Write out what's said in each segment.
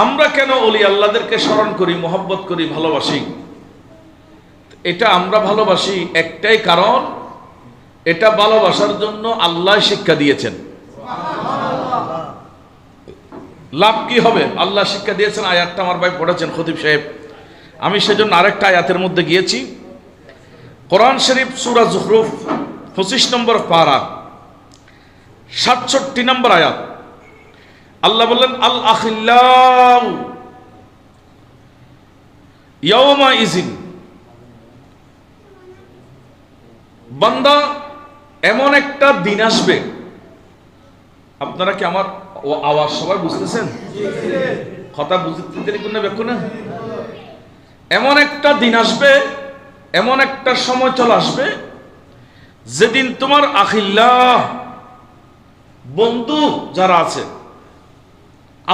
আমরা কেন ওলি আল্লাহদেরকে স্মরণ করি, মহব্বত করি, ভালোবাসি? এটা আমরা ভালোবাসি একটাই কারণ, এটা ভালোবাসার জন্য আল্লাহ শিক্ষা দিয়েছেন। লাভ কি হবে? আল্লাহ শিক্ষা দিয়েছেন। আয়াতটা আমার ভাই পড়েছেন খতিব সাহেব, আমি সেজন্য আরেকটা আয়াতের মধ্যে গিয়েছি। কোরআন শরীফ সূরা যুখরুফ 25 নম্বর পারা 67 নম্বর আয়াত। আল্লাহ বললেন, আল আখিল্লাউ ইয়াওমা ইজিন, বান্দা এমন একটা দিন আসবে। আপনারা কি আমার আওয়াজ সবাই বুঝতেছেন? কথা বুঝতে দেরি কোন ব্যাখ্যা না। এমন একটা দিন আসবে, এমন একটা সময় চলে আসবে যেদিন তোমার আখিল্লাহ, বন্ধু যারা আছে,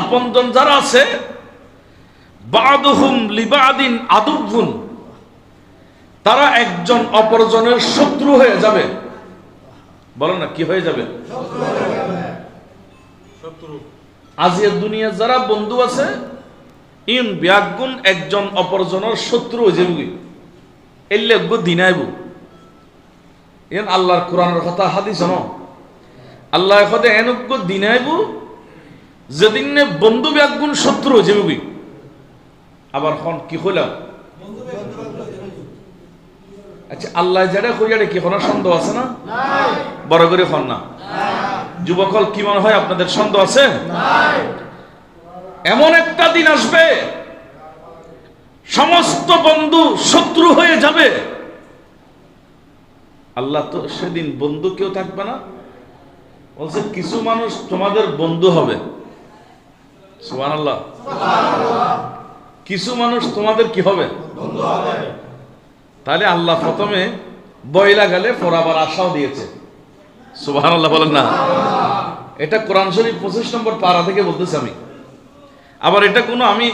আপনজন যারা আছে, বাদুহুম লিবাদিন আদুবুন, তারা একজন অপরজনের শত্রু হয়ে যাবে। বলো না, কি হয়ে যাবে? আজিয়া দুনিয়া যারা বন্ধু আছে, ইন বিয়াগুন একজন অপরজনের শত্রু হয়ে যাবে। এলে দিনাইব এন আল্লাহর কোরআনের কথা, হাদিস ন আল্লাহ কথা এনজ্ঞ দিনাইব যেদিন বন্ধু বিয়াগুন শত্রু হয়ে যাবে। আবার খন কি হইলাম? আচ্ছা, আল্লাহ যারা কইয়ারে কি কোনো সন্দেহ আছে না? বড় করে খন না। যুবকল কি মনে হয় আপনাদের সন্দেহ আছে? এমন একটা দিন আসবে সমস্ত বন্ধু শত্রু হয়ে যাবে। আল্লাহ তো সেদিন বন্ধু কেউ থাকবে না, বলছে কিছু মানুষ তোমাদের বন্ধু হবে। সুবহানাল্লাহ। কিছু মানুষ তোমাদের কি হবে? বন্ধু হবে। তাহলে আল্লাহ প্রথমে বয়লা গেলে পর আবার আশাও দিয়েছে। সুবহানাল্লাহ বলেন না। এটা কোরআন শরীফ 25 নম্বর পারা থেকে বলতেছি আমি। আবার এটা কোনো আমি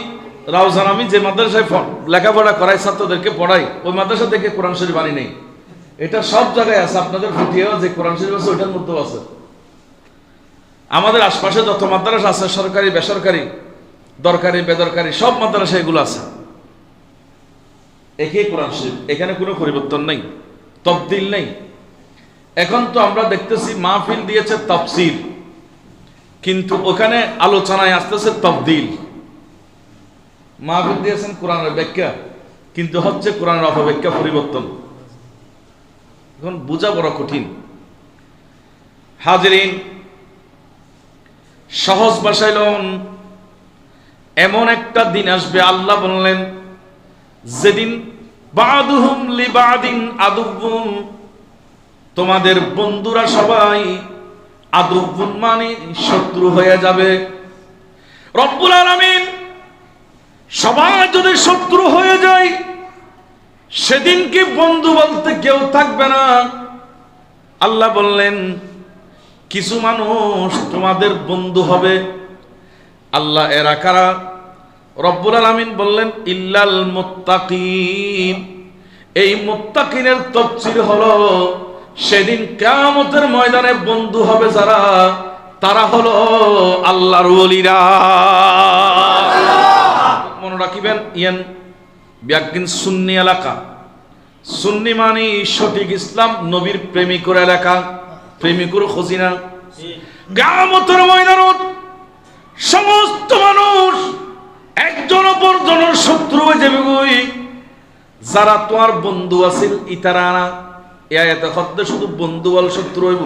রাউজান, আমি যে মাদ্রাসায় লেখাপড়া করাই, ছাত্রদেরকে পড়াই, ওই মাদ্রাসা থেকে কোরআন শরীফ আনি নেই। এটা সব জায়গায় আছে। আপনাদের ফুটিয়েও যে কোরআন শরীফ আছে ওইটার মধ্যেও আছে। আমাদের আশপাশে যত মাদ্রাসা আছে, সরকারি বেসরকারি, দরকারি বেদরকারি, সব মাদ্রাসা এগুলো আছে। একই কোরআন শরীফ, এখানে কোনো পরিবর্তন নেই, তবদিল নেই। এখন তো আমরা দেখতেছি মাহফিল দিয়েছে তাফসীর, কিন্তু ওখানে আলোচনায় আসতেছে তবদিল। মাহফিল দিয়েছেন কোরআনের ব্যাখ্যা, কিন্তু হচ্ছে কোরআনের অপব্যাখ্যা, পরিবর্তন। এখন বোঝা বড় কঠিন। হাজিরিন, সহজ ভাষায় লন, এমন একটা দিন আসবে, আল্লাহ বললেন যেদিন বাদুহুম লিবাদিন আদুবুন, তোমাদের বন্ধুরা সবাই আদুবুন মানে শত্রু হয়ে যাবে। রব্বুল আলামিন সবাই যদি শত্রু হয়ে যায়, সেদিন কি বন্ধু বলতে কেউ থাকবে না। আল্লাহ বললেন কিছু মানুষ তোমাদের বন্ধু হবে। আল্লাহ এরা কারা? রব্বুল আলামিন বললেন ইল্লাল মুত্তাকিন। এই মুত্তাকিনের তাফসীর হলো সেদিন কিয়ামতের ময়দানে বন্ধু হবে যারা, তারা হলো আল্লাহর ওলিরা। মনে রাখবেন, ইয়ান বিয়াকিন সুন্নি এলাকা। সুন্নি মানে সঠিক ইসলাম, নবীর প্রেমিকর এলাকা, প্রেমিকর খজিনা। কিয়ামতের ময়দানত সমস্ত মানুষ একজন অপরজনের শত্রু হয়ে যাবে। যারা তোমার বন্ধু আছিল ইতারা না, এ আয়াতে হদ্দে শুধু বন্ধু বল শত্রু হইব।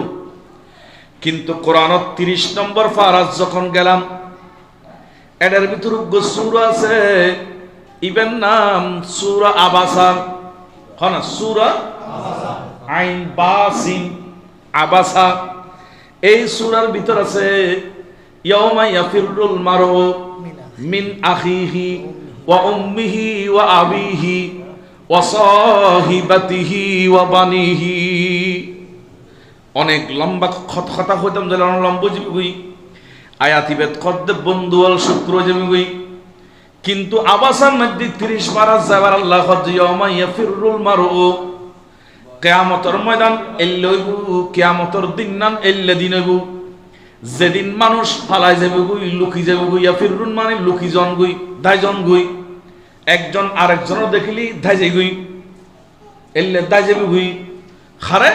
কিন্তু কোরআনত 30 নম্বর ফারাজ যখন গেলাম, এটার ভিতর সূরা আছে, ইবেন নাম সূরা আবাসা। হনা সূরা আইন বাসিন আবাসা। এই সূরার ভিতর আছে ইয়াউমা ইয়াফিরুল মারউ মিন আখিহি ওয়া উম্মিহি ওয়া আবিহি ওয়া সাহিবাতিহি ওয়া বানিহি। অনেক লম্বা কথা হইতাম, যে লম্বা যাবি আয়াতিবেদ কদ্দে বন্ধু আল শত্রু যাবি। কিন্তু আবাসার মধ্যে 30 পারা যাবার আল্লাহ ইয়াউমা ইয়াফিরুল মারউ, কিয়ামতের ময়দান এল্লইবু, কিয়ামতের দিন নান এল্লে দিন হইব, যেদিন মানুষ ফালাই যাবে গুই, লুকি যাবে গুই, ফিরুন মানে লুকি জন গুই, দাইজন গুই, একজন আরেকজনও দেখিলি দাই যাই গুই, এলে দাই যাবে গুই, খারে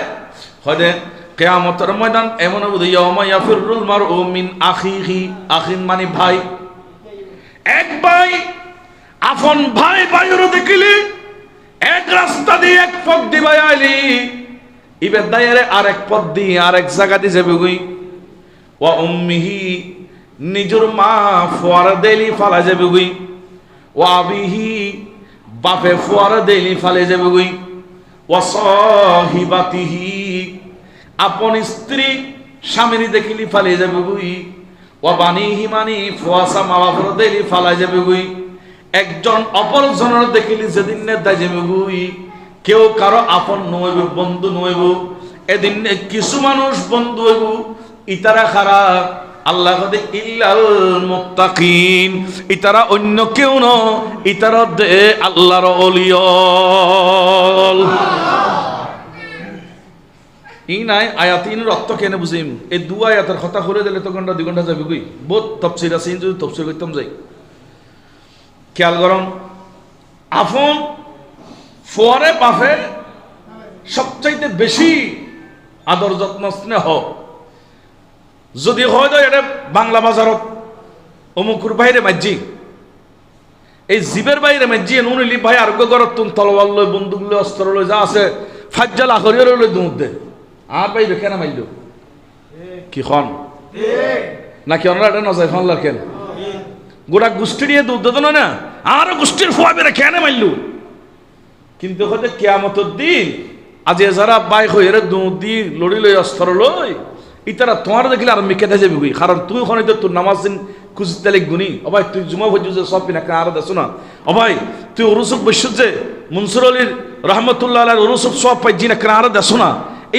হয় কিয়ামতের ময়দান এমন হবে ইয়াউমা ইয়াফিরুল মারউ মিন আখিহি, আখিন মানে ভাই, এক ভাই আপন ভাই ভাইয়েরও দেখিলি এক রাস্তা দিয়ে এক পথ দিবাই আইলি, ইবে দায়েরে আরেক পথ দিয়ে আরেক জায়গা দিয়ে যাবে গুই, ওয়া উম্মিহি নিজের মা ফোয়ারা দেলি ফালা যাবে গুই, ওয়া আবিহি বাপে ফোয়ারা দেলি ফালে যাবে গুই, ওয়া সাহিবাতিহি আপন স্ত্রী স্বামীর দেখিলি ফালে যাবে গুই, ওয়া বানিহি মানি ফুয়াসা মা বাপের দেলি ফালা যাবে গুই, একজন অপরজনের দেখিলি যেদিন দাই যাবে গুই, কেউ কারো আপন নইব বন্ধু নইব, এদিন কিছু মানুষ বন্ধু হইব, ইতারা খারা আল্লাহ কদে ইল্লাল মুত্তাকিন, ইতারা অন্য কেউ ন, ইতারা দে আল্লাহর ওলিয়ল। ই নাই আয়াতিনের অর্থ কেন বুঝিম, এই দু আয়াতের কথা করে দিলে তো ঘন্টা 2 ঘন্টা যাবে গুই, বহুত তফসির আছে, যদি তফসির করতাম যাই। খেয়াল করম, আফন ফোয়ারে বাফে সবচাইতে বেশি আদর যত্ন স্নেহ, যদি হয় এটা বাংলা বাজারত অমুকুর বাইরে মাঝি, এই জীবের বাইরে মাঝি নুনিলি ভাই আরোগ্য করত তুন তলওয়াল লই বন্দুক লই অস্ত্র লই যা আছে ফাজ্জাল আখরিয়র লই দুধ দে, আর ভাই কেন মাইল কি খন নাকি ওনারা এটা নজাই ফানলার কেন গোটা গোষ্ঠী দিয়ে দুধ দিত না, আরো গোষ্ঠীর ফোয়া বেড়ে কেন মাইল, কিন্তু হয়তো কিয়ামতের দিন আজ যারা বাইক হয়ে দুধ দি লড়ি লই অস্ত্র লই, ইতারা তোমার দেখলে আর মেকে যাবি গুই, কারণ তুই ওখানে তো তোর নামাজ দিন খুঁজতে গুনি, ও ভাই তুই জুমা ভোজ যে সব পিনা আর দেখো না, ও ভাই তুই ওরুসুক বৈশ্য যে মনসুর আলীর রহমতুল্লাহ আলাইহির ওরুসুক সব পাইজি না কেন আর দেখো না,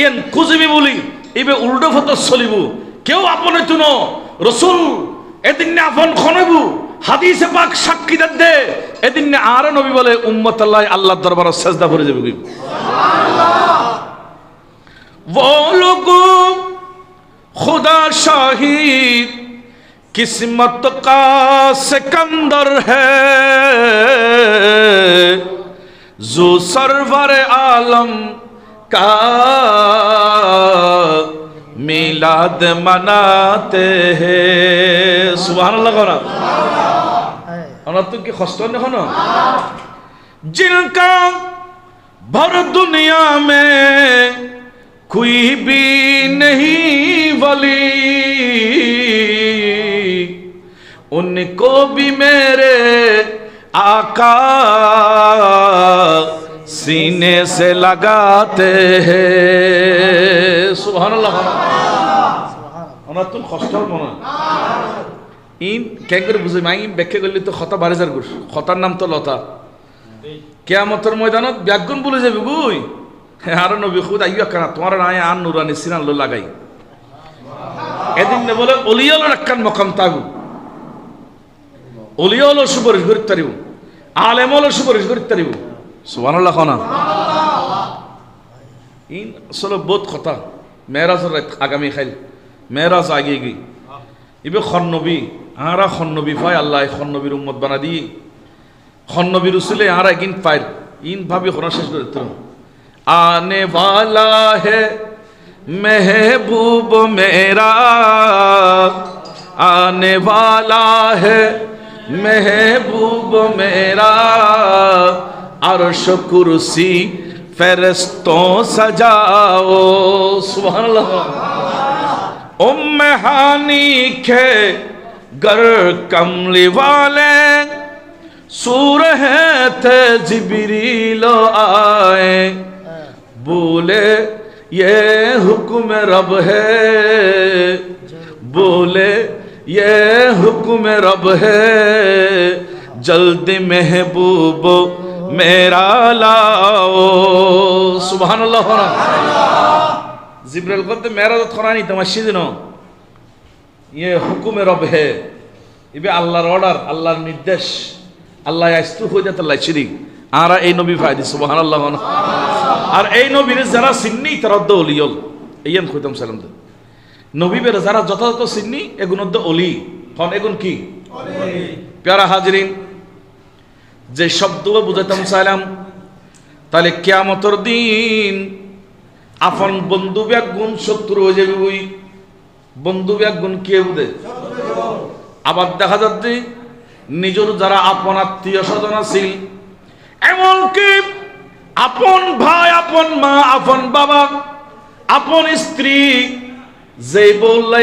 এন খুঁজবি বলি এবে উল্টো ফটো চলিব, কেউ আপনে তুন রসুল এদিন আপন খনবু, হাদিসে পাক সাক্ষী দে এদিন আর নবী বলে উম্মত আল্লাহ আল্লাহর দরবারে সাজদা করে যাবে গুই। वो लोगो खुदा शाहिद किस्मत का सिकंदर है, जो सरवर आलम का मिलाद मनाते हैं। सुभान अल्लाह कहो ना, और तुम की खस्तो नहीं हो ना, जिनका भर दुनिया में कोई भी नहीं वली, उनको भी मेरे आका सीने से लगाते हैं। सुभान अल्लाह। আমরা তো কষ্ট মনে ইন কেন করে বুঝি মাই ব্যাখ্যা করলে তো খতা বাড়ে যার গুর, খতার নাম তো লতা, কিয়ামতের ময়দানত ব্যাগুন বলে যাবে গুই, আর নবী খুদ আইয়া কেন তোমার আয় আর নুরানি সিনাল লাগাই, এদিন বলে অলিয়াল রাক্কান মকাম তাগু, অলিয়াল সুপারিশ করতে পারিব, আলেমল সুপারিশ করতে পারিব। সুবহানাল্লাহ খানা ইন আসলে বহুত কথা। মেরাজের রাত আগামী খাইল, মেরাজ আগে গই ইবে খন্নবী, আরা খন্নবী পাই আল্লাহ খন্নবীর উম্মত বানা দি, খন্নবীর উসিলে আরা একদিন পাই ইন ভাবি খনা শেষ করে দিতাম। आने वाला है महबूब मेरा, आने वाला है महबूब मेरा, अर्श कुर्सी फरिश्तों सजाओ। सुभान अल्लाह। उम्मे हानी के गर कमली वाले सूर है थे जिब्रील आए, बोले ये हुक्म रब है, बोले ये हुक्म रब है, जल्दी महबूब मेरा लाओ। सुभान अल्लाह। जिब्रील कहते मेरा तो थोड़ा नहीं तमाशी दिनो, ये हुक्म रब है, ये আল্লাহর অর্ডার, আল্লাহর নির্দেশ, আল্লাহ আইস্তু হয়ে যেতে লাইছিরি আর এই নবী ফায়দি। সুবহানাল্লাহ। আর এই নবীর যারা সিন্নি তারা দলিয়ল এইন কইতাম সালাম দে নবীবের যারা যথাযথ চিনি এগুন অলি হন, এগুন কি প্যারা হাজরিন, যে শব্দ বুঝাইতাম চাইলাম, তাহলে কিয়ামতের দিন আপন বন্ধু ব্যাগুণ শত্রু হয়ে যাবে। ওই বন্ধু ব্যাগুণ কে বুঝে? আবার দেখা যাচ্ছে নিজের যারা আপন আত্মীয় স্বজন আছিল, এমনকি আপন ভাই, আপন মা, আপন বাবা, আপন স্ত্রী, যে বললে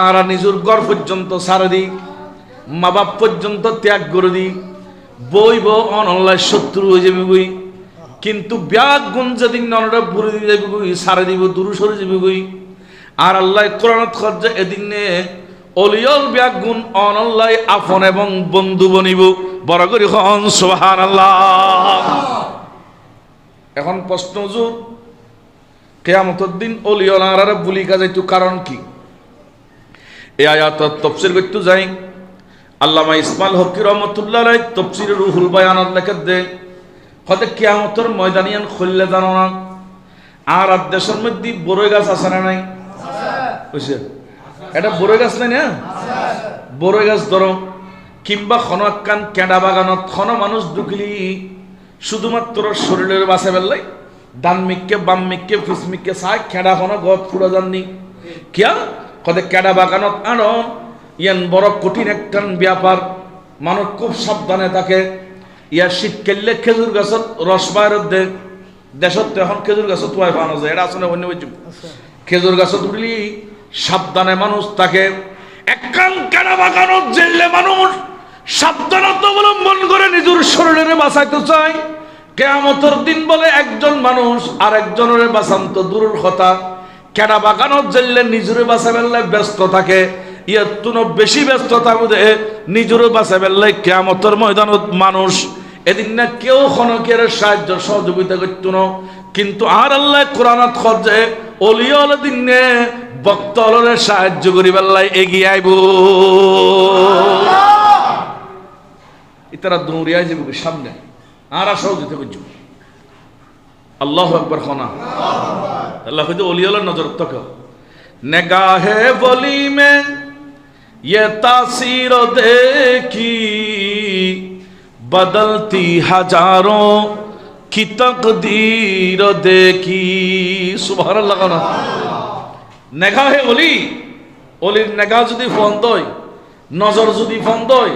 আর নিজের ঘর পর্যন্ত ছাড়ে দি, মা বাপ পর্যন্ত ত্যাগ করে দি, বইব অনলাইন শত্রু হয়ে যাবে বই। কিন্তু ব্যাগ গুণ যেদিন ননরা ভরে দিয়ে যাবে বই, ছাড়ে দিব, দূর সরে যাবে বই। আর আল্লাহ কোরআনত খরচা এদিন নে অলিয়ল ব্যাগ গুণ অনল্লাই আপন এবং বন্ধু বনিব। বড় করি হন সুবহানাল্লাহ। এখন প্রশ্ন জোর, কিয়ামতের দিন অলিয়ল আর বুলি যাইতো কারণ কি? এই আয়াত তাফসীর করতে যাই, আল্লামা ইসমাইল হকি রহমতুল্লাহ আলাইহি তাফসীরে রুহুল বায়ানত লেখে দে, হতে কিয়ামতের ময়দানিয়ান খুললে জানো না। আর দেশের মধ্যে বড়ই গাছ আছে না নাই? বুঝছে এটা বড়ই গাছ নাই না? বড়ই গাছ ধরো, কিংবা খন একখান কেডা বাগানত খন মানুষ ঢুকলি শুধুমাত্র শরীরের বাসে বেললাই ডান মিককে বাম মিককে ফিসমিককে চাই খেডা খন গত ফুড়া যাননি কিয়া কদে কেডা বাগানত আনো ইয়ান বড় কঠিন একখান ব্যাপার। মানুষ খুব সাবধানে থাকে। ইয়ার শীত কেললে খেজুর গাছত রস বাইর দে, দেশত এখন খেজুর গাছত ওয়াই পানো যায়, এটা আসলে অন্য বলছি। খেজুর গাছত উঠলি সাবধানে মানুষ থাকে। একখান কেডা বাগানত জেললে মানুষ সাবধানতা অবলম্বন করে নিজের শরীরে বাঁচাইতে চায়। কিয়ামতের দিন বলে একজন মানুষ আর একজনের বাঁচান্ত দূরের কথা, কেডা বাগানত জেললে নিজের বাঁচাবেলায় ব্যস্ত থাকে। ইয়ার তুনো বেশি ব্যস্ততা বুঝে নিজের বাঁচাবেলায় কিয়ামতের ময়দানত মানুষ এদিন না কেউ খনকের সাহায্য সহযোগিতা করত না। কিন্তু আর আল্লাহ কোরআনত খরচে অলিয়ল দিনে বক্তলের সাহায্য করি বেলায় এগিয়ে আইব। ইতারা দৌড়িয়ে যাবে সামনে, আর সহযোগিতা করছো। আল্লাহু আকবার খনা আল্লাহ কইতে ওলিয়ার নজর তক নেগাহে বলি মে ये तासीर देखी बदलती हजारों की तकदीर देखी। सुबहानाल्लाह ना নেগাহে ওলি, ওলির নেগা যদি ফন্দই, নজর যদি ফন্দই,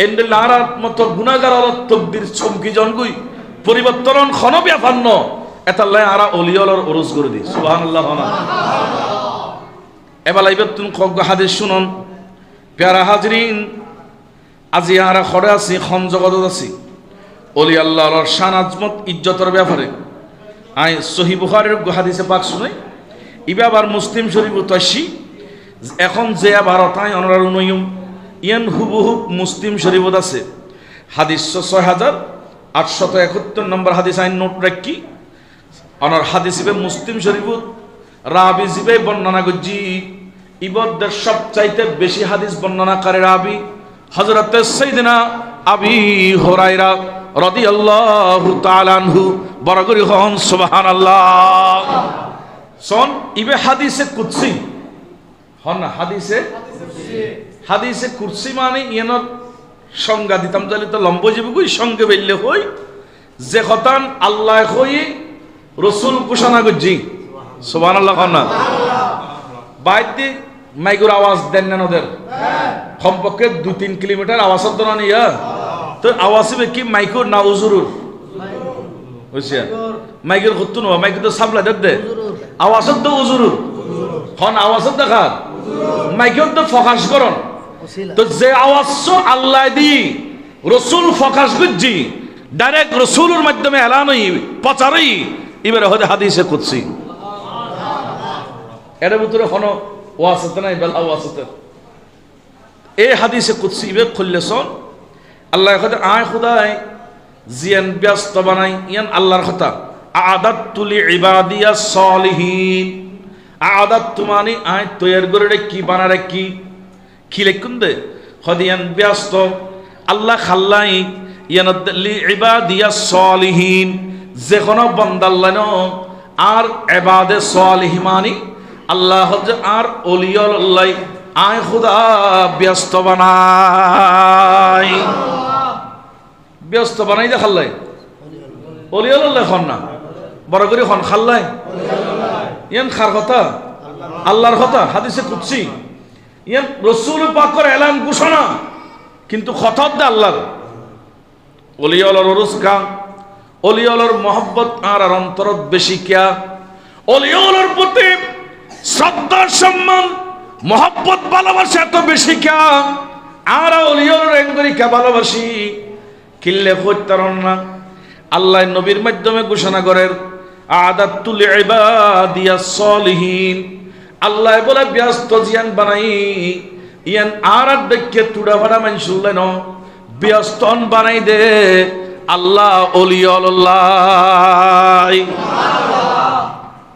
এন্ডে লারার মতো গুনাহগার তকদির চমকি জনগুই পরিবর্তন খন ব্যাপান্ন এতাল্লাই আরা ওলিয়লর ওরজ করে দি। সুবহানাল্লাহ না এবার লাইবে তুমি কগ্গ হাদিস শুনন। প্যারা হাজরিন, আজি আরা খড়ে আছি, খন জগৎ আছি অলি আল্লাহর শান আজমত ইজ্জতের ব্যাপারে। আই সহি বুখারীর হাদিসে পাক শুনে ইবে আবার মুসলিম শরীফ তাইছি এখন যে ভারতায় অনরার নয়ম ইয়ান হুবহুব মুসলিম শরীফত আছে। হাদিস 6871 নম্বর হাদিস আইন নোট রাখি অনর হাদিস ইবে মুসলিম শরীফত রাবি জিবে বর্ণনা করজি। ইবদের সবচাইতে বেশি হাদিস বর্ণনাকারী রাবি হযরত সাইয়েদনা আবি হুরায়রা রাদিয়াল্লাহু তাআলা আনহু। বড় করে হন সুবহানাল্লাহ। শোন ইবে হাদিসে কুদসি হন না, হাদিসে কুদসি মানে ইয়ানোর সংজ্ঞা দিতাম জানি তো লম্ব যাবে কই সঙ্গে বেললে হই যে কথান আল্লাহ হই রাসূল ঘোষণা করজি। সুবহানাল্লাহ না বাইতে মাইকুর আওয়াজ দেন না ওদের কমপক্ষে 2-3 কিলোমিটার আওয়াজ তো না নিয়া তো আওয়াজ হবে কি মাইকুর না উজুরুর বুঝছিস মাইকুর হতো না, মাইকুর তো সাবলা দে আওয়াজ তো উজুরুর হন আওয়াজ দেখা মাইকুর তো ফোকাস করন। তো যে আওয়াজ আল্লাহ দি রাসূল ফোকাস করজি ডাইরেক্ট রাসূলের মাধ্যমে এলানই প্রচারই এবারে হতে হাদিসে কুদসি এর ভিতরে কোনো ওয়াসিতা নাই বেলা ওয়াসিতা। এই হাদিসে কুদসি ইবে খুললে শোন আল্লাহ কথা আয় খুদাই জিয়ান ব্যস্ত বানাই ইয়ান আল্লাহর কথা আদাতু লিইবাদিয়াস সালিহিন। আদাতু মানে আয় তৈয়ার করে কি বানারে কি লিখুন দে খদিয়ান ব্যস্ত আল্লাহ খাল্লাই ইয়ান লিইবাদিয়াস সালিহিন যে কোন বান্দা আল্লাহ আর ইবাদে সালিহ মানে আল্লাহ আর অলিয়াল্লাহ আয় খুদা ব্যস্ত বানাই, ব্যস্ত বানাই দে খাল্লাই অলিয়াল্লাহ খন না বড় করে খন খাল্লাই ইয়ান খার কথা আল্লাহর কথা হাদিসে কুদসি ইয়ান রাসূল পাকের এলান ঘোষণা কিন্তু খতব দে আল্লাহর অলিয়াল্লাহর রুজকা অলিয়াল্লাহর মহব্বত আর অন্তরত বেশি কিয়া অলিয়াল্লাহর প্রতি শ্রদ্ধা সম্মান মহব্বত ভালোবাসা এত বেশি কিয়া আর অলিয়াল্লাহর এঙ্গরি কে ভালোবাসি কিল্লে হইতারন না আল্লাহ নবীর মাধ্যমে ঘোষণা করেন আদাতুল ইবাদিয়াস সলিহিন আল্লাহ বলে ব্যস্ত জিয়ান বানাই ইয়ান আর দেখকে তুড়া ভাড়া মানসুল্লাহ ন ব্যস্তন বানাই দে আল্লাহ অলিয়াল্লাহ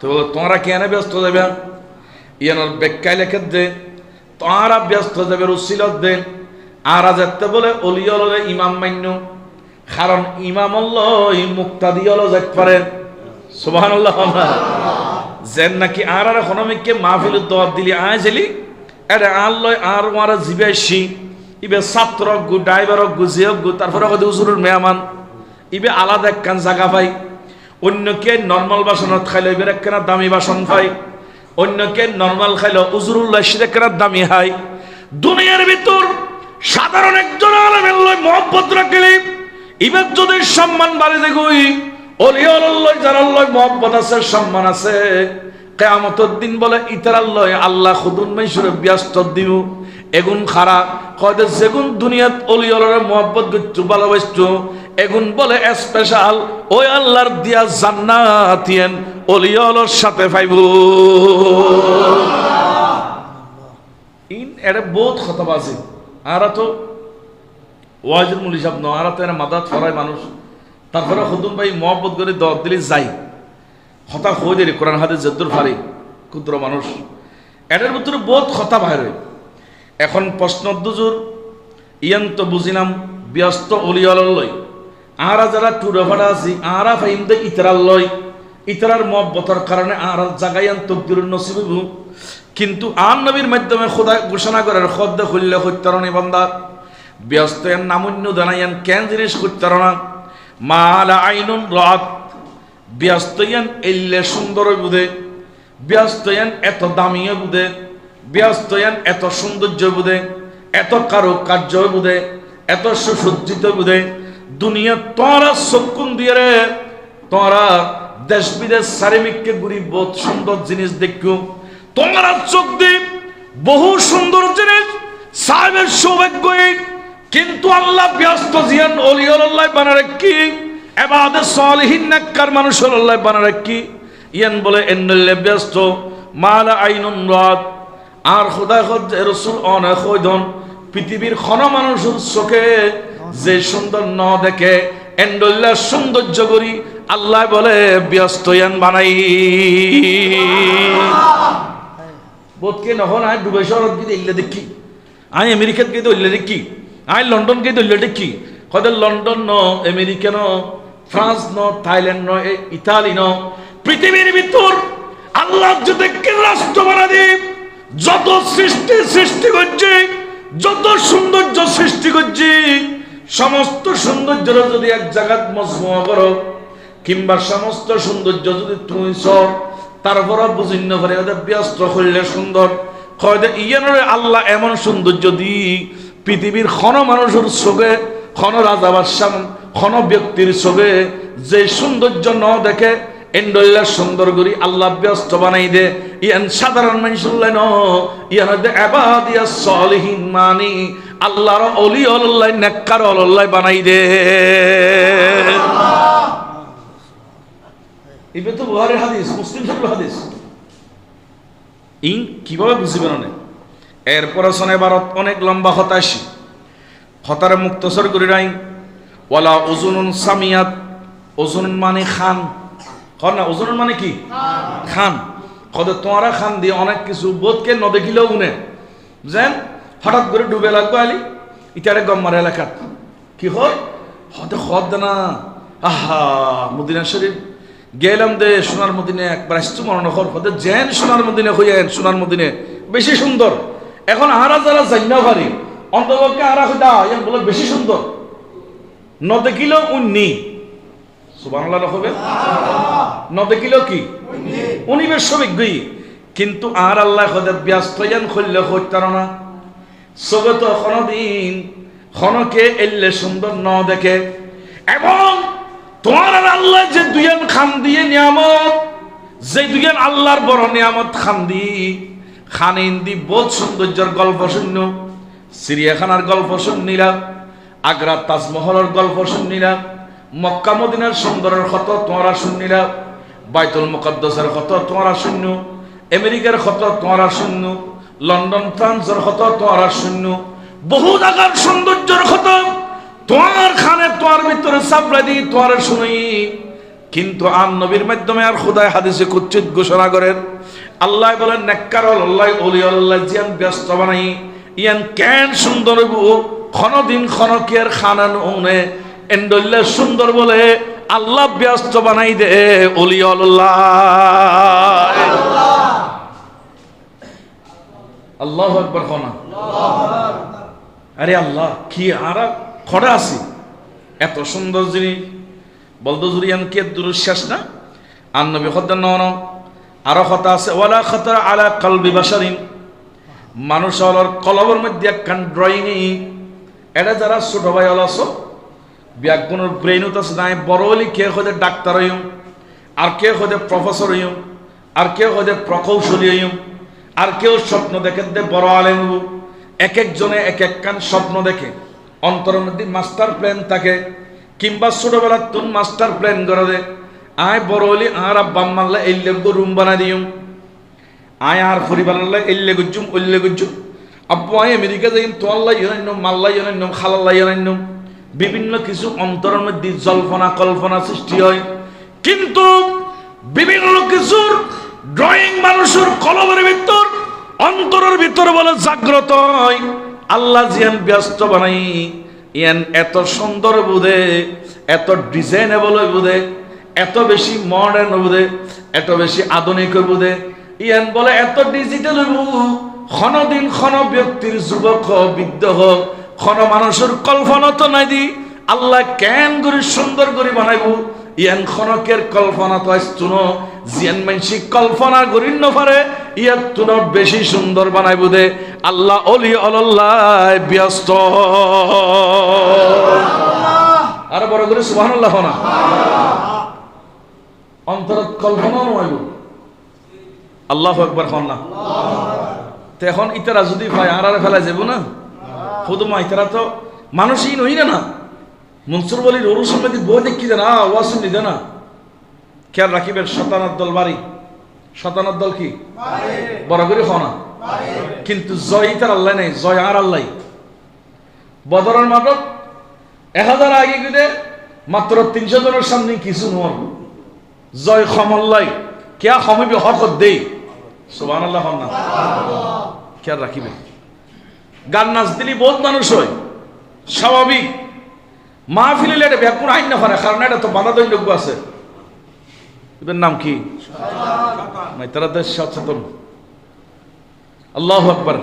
তো তোমরা কেন ব্যস্ত যাবে ইয়ানোর ব্যাখ্যায় লেখে দে তোমরা ব্যস্ত যাবে রসিলত দেন আর যেতে বলে অলিয়াল্লাহ ইমাম মান্য কারণ ইমাম আল্লাহ মুক্তাদি হলো যাইতে পারে সুবহানাল্লাহ যেন নাকি আর এখনমিককে মাহফিল দোয়া দিলি আইছিলি এটা আল্লাহ আর ওয়ারা জিবাইছি ইবে ছাত্র গু ড্রাইভার গু জিয়ক গু তারপরে কদি উজুরের মেহমান ইবে আলাদা একখান জায়গা পাই অন্যকে নর্মাল বাসনত খাইলে ইবে একখানা দামি বাসন পাই অন্যকে নর্মাল খাইলে উজুরুল্লাহ একখানা দামি হাই দুনিয়ার ভিতর সাধারণ একজন আলেমের লয় মহব্বত রাখলি ইবার যদি সম্মান বাড়ি দেখুই অলিয়াল্লাহ যার আল্লাহ মহব্বত আছে সম্মান আছে কিয়ামতের দিন বলে ইতার আল্লাহ আল্লাহ খুদুন মাইসুরে ব্যস্ত দিব এগুন খারা কয়তে যেগুন দুনিয়াত অলিয়াল্লাহর মহব্বত করছো ভালোবাসছো এগুন বলে স্পেশাল ওই আল্লাহর দিয়া জান্নাত ইয়ান অলিয়াল্লাহর সাথে পাইব ইন এর বহুত খতবাজি আর তো ওয়াজির মুলি সাহেব ন আর তো এর মাদাত ফরায় মানুষ তারপরে খুদুন ভাই মহব্বত করে দর দিলে যাই হতা হয়ে দেরি কোরআন হাদিস জদ্দুর ফারি ক্ষুদ্র মানুষ এটার ভিতরে বহুত কথা বাইরে এখন প্রশ্ন দুজুর ইয়ান তো বুঝিলাম ব্যস্ত অলিয়াল্লাহ আরা যারা টুরাফাড়া আছি আরা ফাইম দে ইতরাল্লয় ইতরার মহব্বতের কারণে আর জাগায়ান তকদিরুন নসিব কিন্তু আর নবীর মাধ্যমে খোদা ঘোষণা করার খদ্দ খুললে হত্যারণী বান্দা ব্যস্ত এর নামুন্য জানাইয়ান কেন জিনিস হত্যারণা মালা আইনুন রাত ব্যস্ত ইয়ান এল্লে সুন্দর বুধে ব্যস্ত ইয়ান এত দামিও বুধে ব্যস্ত ইয়ান এত সৌন্দর্য বুধে এত কারুকার্য বুধে এত সুসজ্জিত বুধে দুনিয়া তোরা চক্ষুন দিয়ে রে তোরা দেশ বিদেশ চারিমিককে ঘুরি বহুত সুন্দর জিনিস দেখো তোমরা চোখ দিয়ে বহু সুন্দর জিনিস সাহেবের সৌভাগ্য কিন্তু আল্লাহ ব্যস্ত জিয়ান অলিয়াল্লাহ বানা রাখি এবাদত সালিহিন নেককার মানুষ আল্লাহ বানা রাখি ইয়ান বলে এন্নলে ব্যস্ত মালা আইনুন রাত আর খোদা খোদ রাসূল অনেক কইদন পৃথিবীর খন মানুষের চোখে যে সুন্দর ন দেখে এন্ডল্লা সৌন্দর্য করি আল্লাহ বলে ব্যস্ত ইয়ান বানাই বোধকে নহন আয় দুবাই শহরত গিয়ে ইল্লে দেখি আয় আমেরিকাত গিয়ে দইলে দেখি আয় লন্ডন গিয়ে দইলে দেখি কদে লন্ডন ন আমেরিকা ন ফ্রান্স ন থাইল্যান্ড ন ইতালি ন পৃথিবীর ভিতর আল্লাহ যদি রাষ্ট্র বানা দি যত সৃষ্টি করছে যত সৌন্দর্য সৃষ্টি করছে সমস্ত সৌন্দর্য যদি এক জায়গাত মজমুয়া করো কিংবা সমস্ত সৌন্দর্য যদি তুমি তারপর বুঝিন্ন করে ব্যস্ত করলে সুন্দর কয়দে ইয়ানোরে আল্লাহ এমন সৌন্দর্য দি পৃথিবীর খন মানুষের চোখে খন রাজা বাদশাহ খন ব্যক্তির চোখে যে সৌন্দর্য ন দেখে এন্ডল্লা সুন্দর করি আল্লাহ ব্যস্ত বানাই দে ইয়ান সাধারণ মানুষুল্লাহ ন ইয়ান ইবাদিয়াস সালিহিন মানি আল্লাহর অলি আল্লাহ নেককার আল্লাহ বানাই দে ইবে তো বুখারীর হাদিস মুসলিম শরীফের হাদিস ইন কিভাবে বুঝিবেন না এরপর সনে ভারত অনেক লম্বা হতাশি হতারে মুক্তসর করি রাই ওয়ালা উজুনুন সামিয়াত উজুনুন মানে খান কর না উজুনুন মানে কি খান কদে তোমরা খান দিয়ে অনেক কিছু বোধকে ন দেখিলেও উনে যেন হঠাৎ করে ডুবে লাগবে আলি ইটারে গম্মার এলাকাত কি হয় হতে খদ না আহা মদিনা শরীফ গেলাম দে সোনার মদিনে একবার আসছু মনে হতে জেন সোনার মদিনে হইয়েন সোনার মদিনে বেশি সুন্দর। এখন আরা যারা জান্না পারি অন্তপক্ষে আরা হইতা ইয়ান বলে বেশি সুন্দর ন দেখিল উন্নি সুবহানাল্লাহ হবে ন দেখিল কি উনি বেশ সবিজ্ঞই কিন্তু আর আল্লাহ হতে ব্যস্ত ইয়ান খুললে হইতার না সবে তো কোনদিন খনকে এলে সুন্দর ন দেখে। এবং তোমার আর আল্লাহ যে দুইয়ান খান দিয়ে নিয়ামত যে দুইয়ান আল্লাহর বড় নিয়ামত খান দি বহুত সৌন্দর্যের গল্প শূন্য, চিড়িয়াখানার গল্প শুনিলা, আগ্রার তাজমহলের গল্প শুনিলা, মক্কা মদিনার সুন্দরের কত তোমরা শুনিলা, বাইতুল মুকাদ্দাসের কত তোমরা শূন্য, আমেরিকার কত তোমরা শূন্য, লন্ডন ফ্রান্সের কত তোমরা শূন্য, বহু জায়গার সৌন্দর্যের কত তোমার খানে তোমার ভিতরে সাপ্লাই দি তোমার শুনি। কিন্তু আন নবীর মাধ্যমে আর খুদায় হাদিসে কুচ্ছিত ঘোষণা করেন আল্লাহ বলেন নেককার আল্লাহ ওলি আল্লাহ জিয়ান ব্যস্ত বানাই ইয়ান কেন সুন্দর ক্ষণদিন ক্ষণকের খানান ওনে এন্ডল্লে সুন্দর বলে আল্লাহ ব্যস্ত বানাই দে ওলি আল্লাহ। আল্লাহু আকবার খানা আরে আল্লাহ কি আর খড়া আছি এত সুন্দর জিনিস বলতো জুরিয়ান কে দুরুশ্বাস না আর নবী খদ্দার নন আরো কথা আছে ওয়ালা খাতার আলা কলবি বাশারিন মানুষ হলর কলবের মধ্যে একখান ড্রয়িং এটা যারা ছোট ভাই হল আছো ব্যাকগুণের ব্রেইনত আছে নাই বড় হলি কে হতে ডাক্তার হইম আর কে হতে প্রফেসর হইম আর কেউ হতে প্রকৌশলী হইম আর কেউ স্বপ্ন দেখে দে বড় আলেম এক একজনে এক একখান স্বপ্ন দেখে অন্তরের মধ্যে মাস্টার প্ল্যান থাকে কিংবা ছোটবেলার তুন মাস্টার প্ল্যান করে দে আয় বড় হলি আর আব্বাম মাল্লা এল্লে রুম বানাই দিম আয় আর পরিবার এল্লে গুজুম উল্লে গুজুম আব্বু আয় আমেরিকা যাইম তোয়াল্লা ইউনাইনম মাল্লা ইউনাইনম খালাল্লা ইউনাইনম বিভিন্ন কিছু অন্তরের মধ্যে জল্পনা কল্পনা সৃষ্টি হয়। কিন্তু বিভিন্ন কিছুর ড্রয়িং মানুষের কলমের ভিতর অন্তরের ভিতর বলে জাগ্রত হয় আল্লাহ জিয়ান ব্যস্ত বানাই ইয়ান এত সুন্দর বুঝে এত ডিজাইনেবল বুঝে এত বেশি মডার্ন বুঝে এত বেশি আধুনিক বুঝে ইয়ান বলে এত ডিজিটাল ক্ষণদিন ক্ষণ ব্যক্তির যুবক হোক বৃদ্ধ হোক ক্ষণ মানুষের কল্পনা তো নাই দি আল্লাহ কেন করে সুন্দর করে বানাইব ইয়ান ক্ষণকের কল্পনা তো শুনো জিয়ান মানসিক কল্পনা করি না পারে ইয়ার তুন বেশি সুন্দর বানাইব দে আল্লাহ অলি আল্লাহ ব্যস্ত আর বড় করে সুবহানাল্লাহ না অন্তরত কল্পনা নয় আল্লাহু আকবার খান না তো এখন ইতারা যদি ভাই আর ফেলা যাব না শুধু ইতারা তো মানুষই নই না মনসুর বলির ওরু সম্বন্ধে বই দেখি না ওয়াজ শুনি না খেয়াল রাখিবেন শতানার দল বাড়ি শতানার দল কি বড় করে খানা কিন্তু জয় ইতার আল্লাহ নেই জয় আর আল্লাহ বদরের মাঠত 1000 আগে গিয়ে মাত্র 300 জনের সামনে কিছু নয় জয় খমল্লাই কেয়া খমিবি হরকত দেই সুবহানাল্লাহ না খেয়াল রাখিবেন গান নাচ দিলি বহুত মানুষ হয় স্বাভাবিক মাহফিলে এটা ব্যাকুর আইন না পারে কারণ এটা তো বাধা দৈন্যজ্ঞ আছে এদের নাম কি তারা দেশ সচেতন আল্লাহু আকবার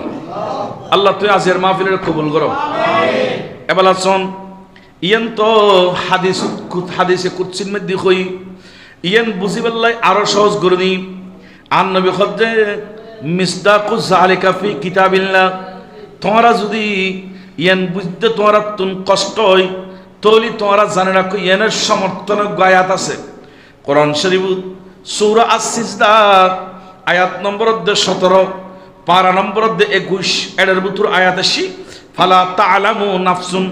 আল্লাহ তুই আজের মাহফিলের কবুল করো এবার শোন ইয়ান তো হাদিসে কুদসির মধ্যে কই ইয়ান বুঝিবাল্লাই আরো সহজ করে নি আন নবী খদ্দে মিসদাকু যালিকা ফি কিতাবিল্লাহ তোমরা যদি ইয়ান বুঝতে তোমরা তুন কষ্ট হয় তাহলে তোমরা জানে রাখো ইয়ানের সমর্থনে আয়াত আছে কোরআন শরীফ সূরা আস-সিজদা আয়াত নম্বর 17 পারা নম্বর 21 এর ভিতর আয়াত আসি ফালা তা'লামু নাফসুন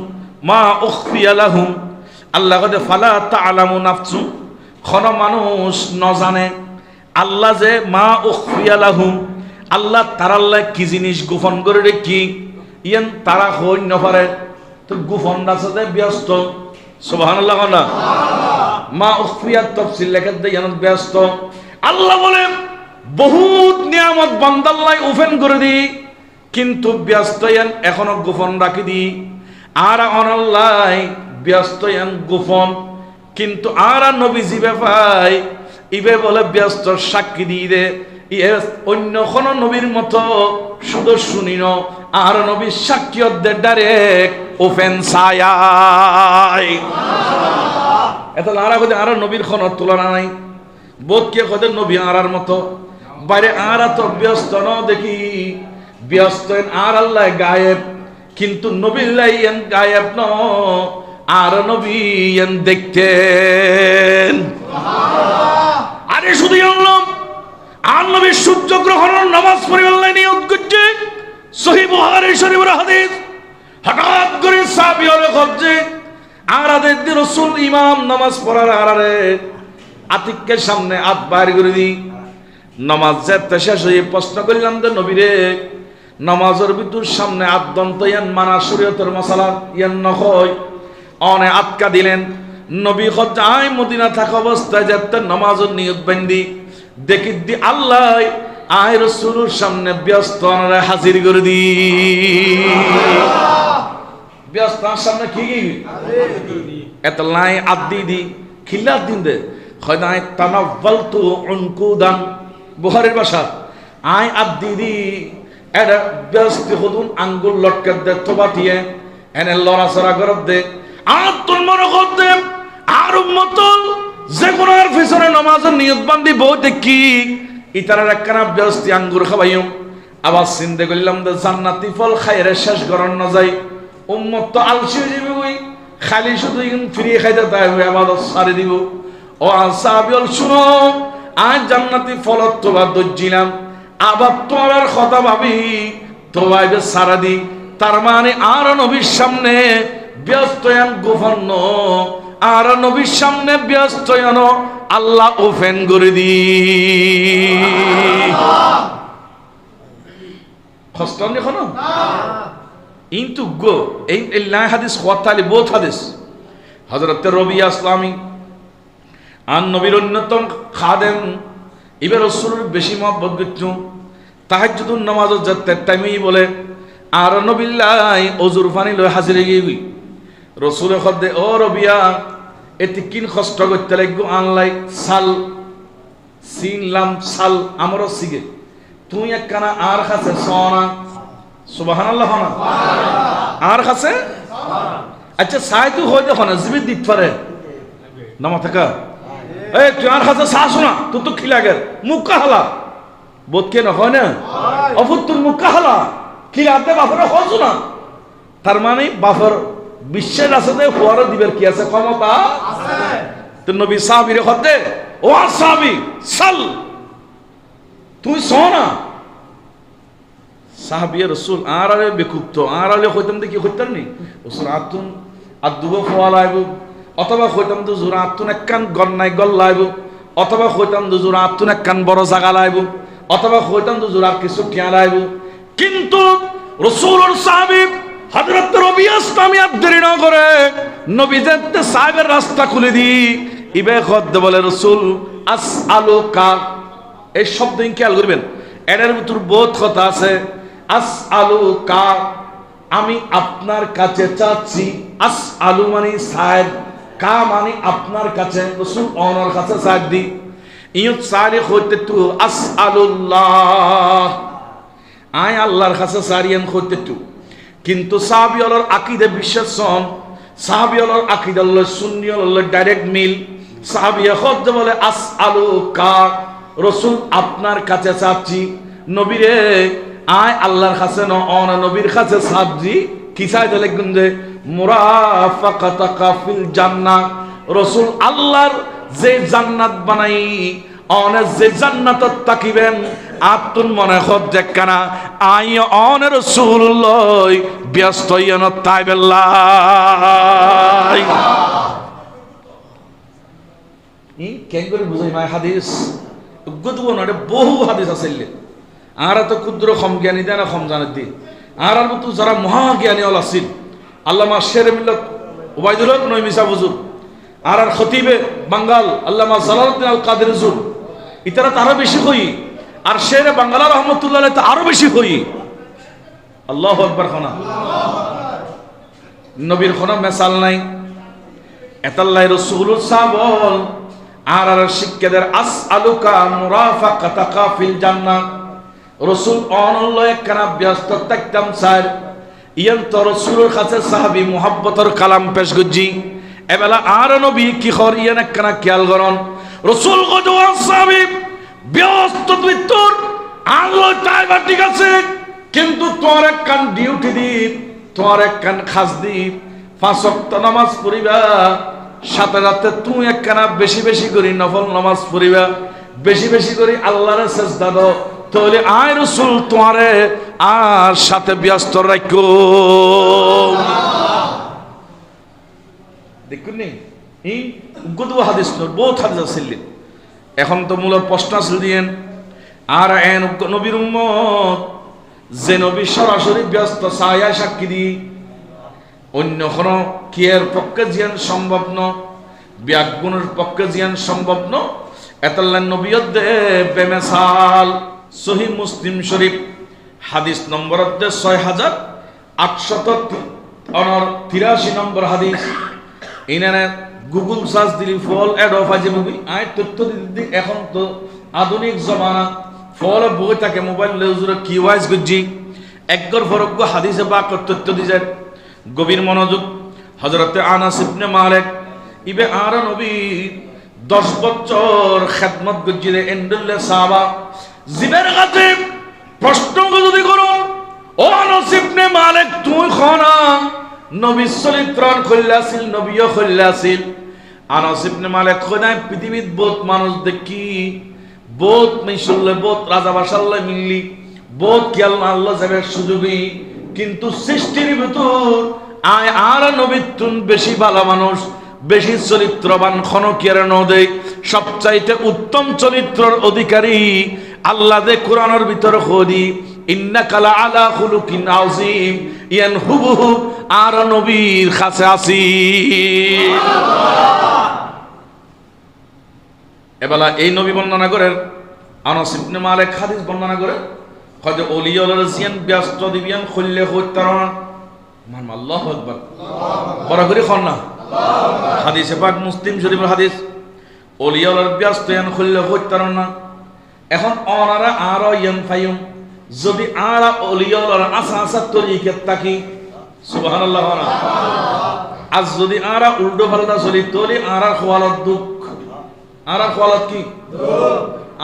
মা উখফিয়া লাহুম আল্লাহ কয় ফালা তা'লামু নাফসুন কোন মানুষ ন জানে আল্লাহ যে মা উখফিয়া লাহুম আল্লাহ তার আল্লাহ কি জিনিস গোপন করে রেখি ইয়ান তারা হই না পারে তো গোপন রাস্তাতে ব্যস্ত সুবহানাল্লাহ না মা উখফিয়া তাফসীর লেখা দেয় ইয়ান ব্যস্ত আল্লাহ বলে বহুত নিয়ামত বান্দাল্লাহ ওপেন করে দি কিন্তু ব্যস্ত ইয়ান এখনো গোপন রাখি দি আর অনাল্লাহ ব্যস্ত ইয়ান গোপন কিন্তু আর নবীজি ব্যাপাই ইবে বলে ব্যস্ত সাক্ষী দিয়ে দে অন্য কোন নবীর মতো শুধু শুনিন আর নবীর সাক্ষী অর্ধের ডাইরেক্ট ওপেন ছায়ায় এত নারা কদে আর নবীর কোন তুলনা নাই বোধকে কদে নবী আরার মতো বাইরে আর তো ব্যস্ত ন দেখি ব্যস্ত আর আল্লাহ গায়েব কিন্তু নবীল্লাই গায়েব ন আর নবী দেখতেন আরে শুধু আল্লাহ আর নবী সূর্য গ্রহণের নামাজ পড়িবার নিয়ত করছে সহিহ বুখারী শরীফের হাদিস হঠাৎ করে সাহাবী হলে খোঁজে আর আদের রাসূল ইমাম নামাজ পড়ার আরে আতিকের সামনে হাত বাইর করে দি নামাজ যেতে শেষ হয়ে প্রশ্ন করলাম যে নবীরে নামাজের ভিতর সামনে আদন্ত ইয়ান মানা শরীয়তের মাসালা ইয়ান নয় অনে আটকা দিলেন নবী খোঁজায় মদিনা থাকা অবস্থায় যেতে নামাজের নিয়ত বান্ধি দেখি দি আল্লাহ আয় রাসূলের সামনে ব্যস্ত হাজির করে দি ব্যস্ত সামনে কি এত লাই আদি দি খিলা দিন দে খদায় তানাওয়ালতু উনকুদান বুখারীর ভাষা আয় আদি দি এর ব্যস্ত হদুন আঙ্গুল লটকে দে তোবাটিয়ে এনে লড়াছড়া করব দে আর তোর মনে করতে আর উম্মতুল যে কোনার পিছনে নামাজের নিয়ত বান্ধি বউ দেখি ইতারার একখানা ব্যস্তি আঙ্গুর খাওয়াইম আবার চিন্তা করলাম যে জান্নাতি ফল খাইরে শেষ গরণ না যাই উম্মত তো আলসি হয়ে যাবে ওই খালি শুধু ফ্রি খাইতে তাই আবার সারি দিব ও সাহাবীল শুনো আজ জান্নাতি ফল তোবা দজ্জিলাম আবার তোমার কথা ভাবি তোমায় সারা দি তার মানে আর নবীর সামনে ব্যস্ত গোপন্ন আর নবীর সামনে ব্যস্ত আল্লাহ ওপেন করে দি খস্তান দেখো না ইনটু গো এই লাই হাদিস ওয়াতালি বোথ হাদিস হযরত রবিয়া ইসলামী আর নবীর অন্যতম খাদেম এবার রাসূলের বেশি মহব্বত করত তাহাজ্জুদুন নামাজ যত টাইমেই বলে আর নবিল্লাহ ওজুর পানি লয় হাজিরে গিয়ে রসুলে খদ্দে ও রবিয়া এতে কিন কষ্ট করতে লাগবো আনলাই সাল সিনলাম সাল আমারও সিগে তুই একখানা আর খাসে সোনা সুবহানাল্লাহ না আর খাসে আচ্ছা সাই তুই হয়ে দেখো না জীবিত দিতে পারে নামা থাকা এই তুই আর খাসে সা শোনা তুই তো খিলা গেল মুক্কা হালা বোধ কে না হয় না অফুত তুই মুক্কা হালা খিলাতে বাফরে হজ না তার মানে বাফর বিশ্বের রাস্তাতে হওয়ারও দিবের কি আছে ক্ষমতা আছে তো নবী সাহাবীরে হতে ও সাহাবী সাল তুই সোনা সাহাবী রাসূল আর আলে বেকুপ্ত আর আলে কইতাম দেখি কইতাম নি রাসূল আতুন আদুগো ফওয়ালাইব অথবা কইতাম তো জোরা আতুন একখান গন্নাই গল্লাইব অথবা কইতাম তো জোরা আতুন একখান বড় জায়গা লাইব অথবা কইতাম তো জোরা কিছু টিয়া লাইব কিন্তু রাসূলের সাহাবী হযরত রবিয়া ইসলামী দেরি না করে নবী যেতে সাহেবের রাস্তা খুলে দি ইবে খদ্দ বলে রাসূল আসআলুকা এই শব্দ খেয়াল করবেন এর ভিতর বহুত কথা আছে আসআলুকা আমি আপনার কাছে চাচ্ছি আসআলু মানে সাহেব কা মানে আপনার কাছে রাসূল ওনার কাছে চাই দি ইউ সারি হইতে তু আসআলুল্লাহ আয় আল্লাহর কাছে সারিয়ান হইতে তু কিন্তু সাহাবীদের আকীদা বিশ্বাস সাহাবীদের আকীদা হলো সুন্নি হলো ডাইরেক্ট মিল সাহাবীয়া খোদ বলে আসআলুকা রাসূল আপনার কাছে চাচ্ছি নবীরে আয় আল্লাহর কাছে ন অন নবীর কাছে চাচ্ছি কি চাইতে লাগবেন যে মুরাফাকাতাকা ফিল জান্নাহ রাসূল আল্লাহর যে জান্নাত বানাই অনে যে জান্নাতত তাকিবেন আতুন মনে খোদ দেখকানা আই অন রাসূলুল্লাহ ব্যস্ত ইয়ান তাইবেল্লাহ ই কেন করে বুঝাই মাই হাদিস গুদবো না বহু হাদিস আছে আর তো ক্ষুদ্র কম জ্ঞানী দেনা কম জানে দি আর মতো যারা মহা জ্ঞানী হল আছিল আল্লামা শের মিল্লাত ওবাইদুল হক নয় মিসা হুজুর আর খতিবে বাঙ্গাল আল্লামা জালালউদ্দিন আল কাদের হুজুর ইতারা তারা বেশি কই আর শেরে বাঙ্গালা রহমতুল্লাহ আলাইহি আরো বেশি কই আল্লাহু আকবার খানা নবীর কোনো মিসাল নাই এতাল্লাহ রাসূলুল্লাহ সাহাবল আর শিক্ষা দেয় আসআলুকা মুরাফাকাতাকা ফিল জান্নাহ। রাসূল অনল্য একখানা ব্যস্ত থাকতাম স্যার ইয়ান তো রাসূলের কাছে সাহাবী মুহাব্বতর কালাম পেশ করছি এবেলা আর নবী কি খর ইয়ান একখানা খেয়াল করন রাসূল গদওয়ান সাহাবী ব্যস্ত তোর আল্লাহ চাইবা ঠিক আছে কিন্তু তোর একখান ডিউটি দিই তোর একখান খাস দিই 5 ওয়াক্ত নামাজ পড়িবা সাথে সাথে তুই একখানা বেশি বেশি করে নফল নামাজ পড়িবা বেশি বেশি করে আল্লাহর সিজদা দাও তাহলে আয় রাসূল তোমারে আর সাথে ব্যস্ত রাখো। দেখুন নি এই গদওয়া হাদিস বহুত হাদিস আছে। এখন তো মূল প্রশ্ন আসল দিয়েন আর এন নবীর উম্মত যে নবী সরাসরি ব্যস্ত ছায়া সাক্ষী দি অন্য কোনো কিয়ের পক্ষে জিয়ান সম্ভব ন ব্যাগুণের পক্ষে জিয়ান সম্ভব ন এতাল্লাহ নবীয়ত দে বেমেসাল। সহিহ মুসলিম শরীফ হাদিস নম্বর 6883 নম্বর হাদিস। ইনানে গুগল সার্চ দিলি ফল এড অফ আজে মুভি আই তথ্য দিদি এখন তো আধুনিক জমানা ফল বই থাকে মোবাইল লেজুরে কি ওয়াইজ গুজি একগর ফরক হাদিসে বা তথ্য দি যায় গভীর মনোযোগ। হযরত আনাস ইবনে মালিক ইবে আর নবী 10 বছর খেদমত গুজিরে এন্ডুল্লে সাহাবা জিবের কাছে প্রশ্ন যদি করো ও আনাস ইবনে মালিক তুই খানা নবী চরিত্রণ খোল্লাছিল নবীও খোল্লাছিল। আনাস ইবনে মালিক খোদায় পৃথিবীত বহুত মানুষ দেখি বহুত মিশলে বহুত রাজা বাসাল্লাহ মিললি বহুত খেয়াল আল্লাহ যাবে সুযোগই কিন্তু সৃষ্টির ভিতর আয় আর নবীতুন বেশি ভালো মানুষ বেশি চরিত্রবান খনকিয়ার নদে সবচাইতে উত্তম চরিত্রের অধিকারী আল্লাহ দে কোরআনের ভিতর খোদি ইন্নাকা লা আলা খুলুকিন আযীম ইয়ান হুবহু আর নবীর কাছে আসি। এবেলা এই নবী বর্ণনা করেন আনাস ইবনে মালিক হাদিস বর্ণনা করে কয় ওলিয়ার জিয়ান ব্যস্ত দিবিয়ান খুললে হইতারন মান আল্লাহু আকবার বড় করে খন না হাদিসে পাক মুসলিম শরীফের হাদিস ওলিয়ার ব্যস্ত ইয়ান খুললে হইতারন না। এখন অনারা আর ইয়ান ফায়ুম যদি আর ওলিয়ার আসা আসা তরিকে তাকি সুবহানাল্লাহ না আজ যদি আর উল্টো পাল্টা চলি তলি আর খোয়ালত দুঃখ আর খোয়ালত কি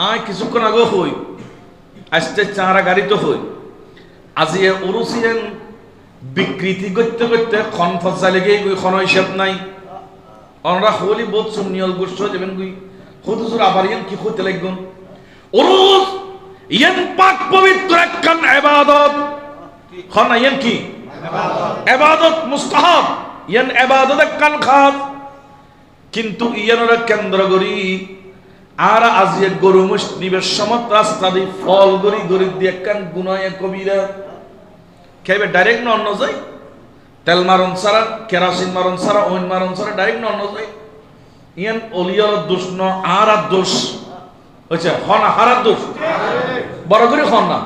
আয় কিছুক্ষণ আগে হই আসতে চারা গাড়ি তো হই আজি উরুসিয়েন বিকৃতি করতে করতে খন ফসা লেগে গই খন হিসাব নাই অনরা হলি বহুত সুন্নিয়ল গোষ্ঠ যাবেন গই হুজুর আবার ইয়ান কি হতে লাগগুন উরুস ইয়ান পাক পবিত্র একখান ইবাদত খন ইয়ান কি ইবাদত মুস্তাহাব ইয়ান ইবাদত একখান খাস কিন্তু ইয়ানরা কেন্দ্র করি আর আজিয়ে গরু মুসলিমের সমত রাস্তা দিয়ে ফল গরি গরি দিয়ে একখান গুনায়ে কবিরা খাইবে ডাইরেক্ট ন অন্য যায় তেল মারণ ছাড়া কেরাসিন মারণ ছাড়া ওইন মারণ ছাড়া ডাইরেক্ট ন অন্য যায় ইয়ান অলিয়ার দোষ ন আর দোষ হচ্ছে হনা হারার দোষ বড় করে হন না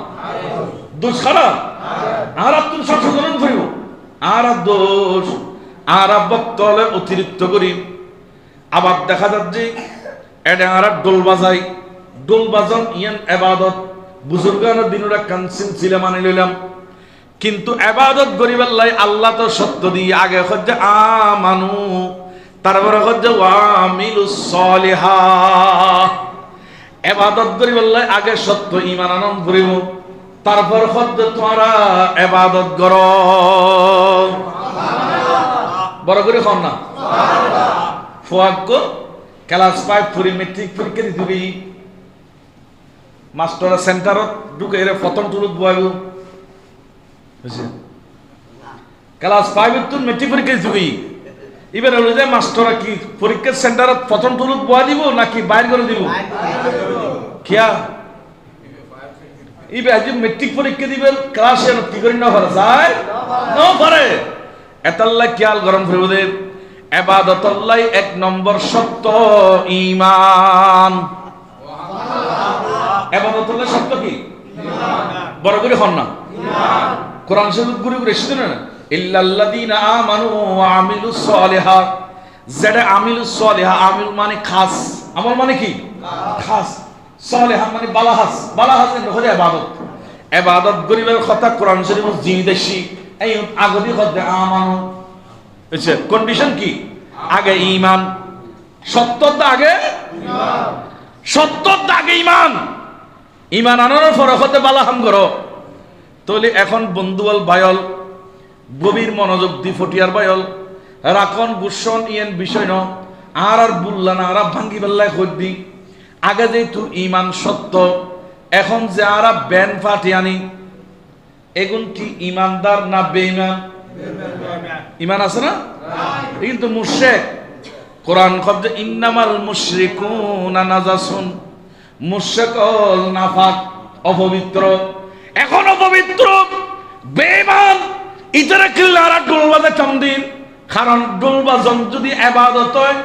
দোষ খারাপ আর তুমি সংশোধন করিব আর দোষ আর বক্তলে অতিরিক্ত করি আবার দেখা যাচ্ছে এটা আর ডোল বাজাই ডোল বাজান ইয়ান ইবাদত বুজুর্গানের দিনের একখান সিলসিলা মানে লইলাম কিন্তু ইবাদত গরিবের লাই আল্লাহ তো সত্য দিয়ে আগে হচ্ছে আমানু তারপরে হচ্ছে ওয়ামিলুস সলিহাত ইবাদত গরিবের লাই আগে সত্য ঈমান আনন্দ করিব তারপর হচ্ছে তোমরা ইবাদত করো বড় করে হন না ফুয়াক্ক ক্লাস 5 পড়ি মেট্রিক পরীক্ষা দিবি মাস্টার সেন্টারত ঢুকে এর প্রথম তুলত বয়াবো বুঝছেন ক্লাস 5 এর তুই মেট্রিক পরীক্ষা দিবি এবার হলো যে মাস্টার কি পরীক্ষা সেন্টারত প্রথম তুলত বয়া দিব নাকি বাইর করে দিব কিয়া এবার আজ মেট্রিক পরীক্ষা দিবেন ক্লাসে কি করি না পারে যায় না পারে এতাল্লাহ খেয়াল গরম ফিরবে ইবাদত আল্লাহ এক নম্বর সত্য ঈমান ইবাদত আল্লাহ সত্য কি বড় করে হন না কোরআন শরীফ গুরু গুরু এসেছে না ইল্লাল্লাযীনা আমানু ওয়া আমিলুস সলিহাত যেটা আমিলুস সলিহা আমিল মানে খাস আমল মানে কি খাস, সালেহা মানে বালাহাস, বালাহাস হলো ইবাদত। ইবাদত গরিবের কথা কোরআন শরীফ জিদেশি এই আগদি কথা আমানো বুঝছে। কন্ডিশন কি? আগে ঈমান, সত্যর আগে ঈমান, সত্যর আগে ঈমান, ঈমান আনার পরে হতে বালাহাম করো। তাহলে এখন বন্ধুয়াল বায়ল গভীর মনোযোগ দি ফটিয়ার বায়ল রাখন গুসন ইয়েন বিষয় ন আর বুল্লা না আর ভাঙ্গি বেল্লায় খোঁজ দি। আগে যেহেতু ঈমান সত্য, এখন যে আরা ব্যান ফাটি আনি এগুন কি ঈমানদার না বেঈমান? ঈমান আছে না? কিন্তু মুশরিক কোরআন শব্দ ইন্নামাল মুশরিকুনা নাজাসুন, মুশরিক হল নাফাক, অপবিত্র। এখন অপবিত্র বেঈমান ইতারা কিল্লারা ডোলবাজে চন্দির, কারণ ডোলবাজন যদি ইবাদত হয়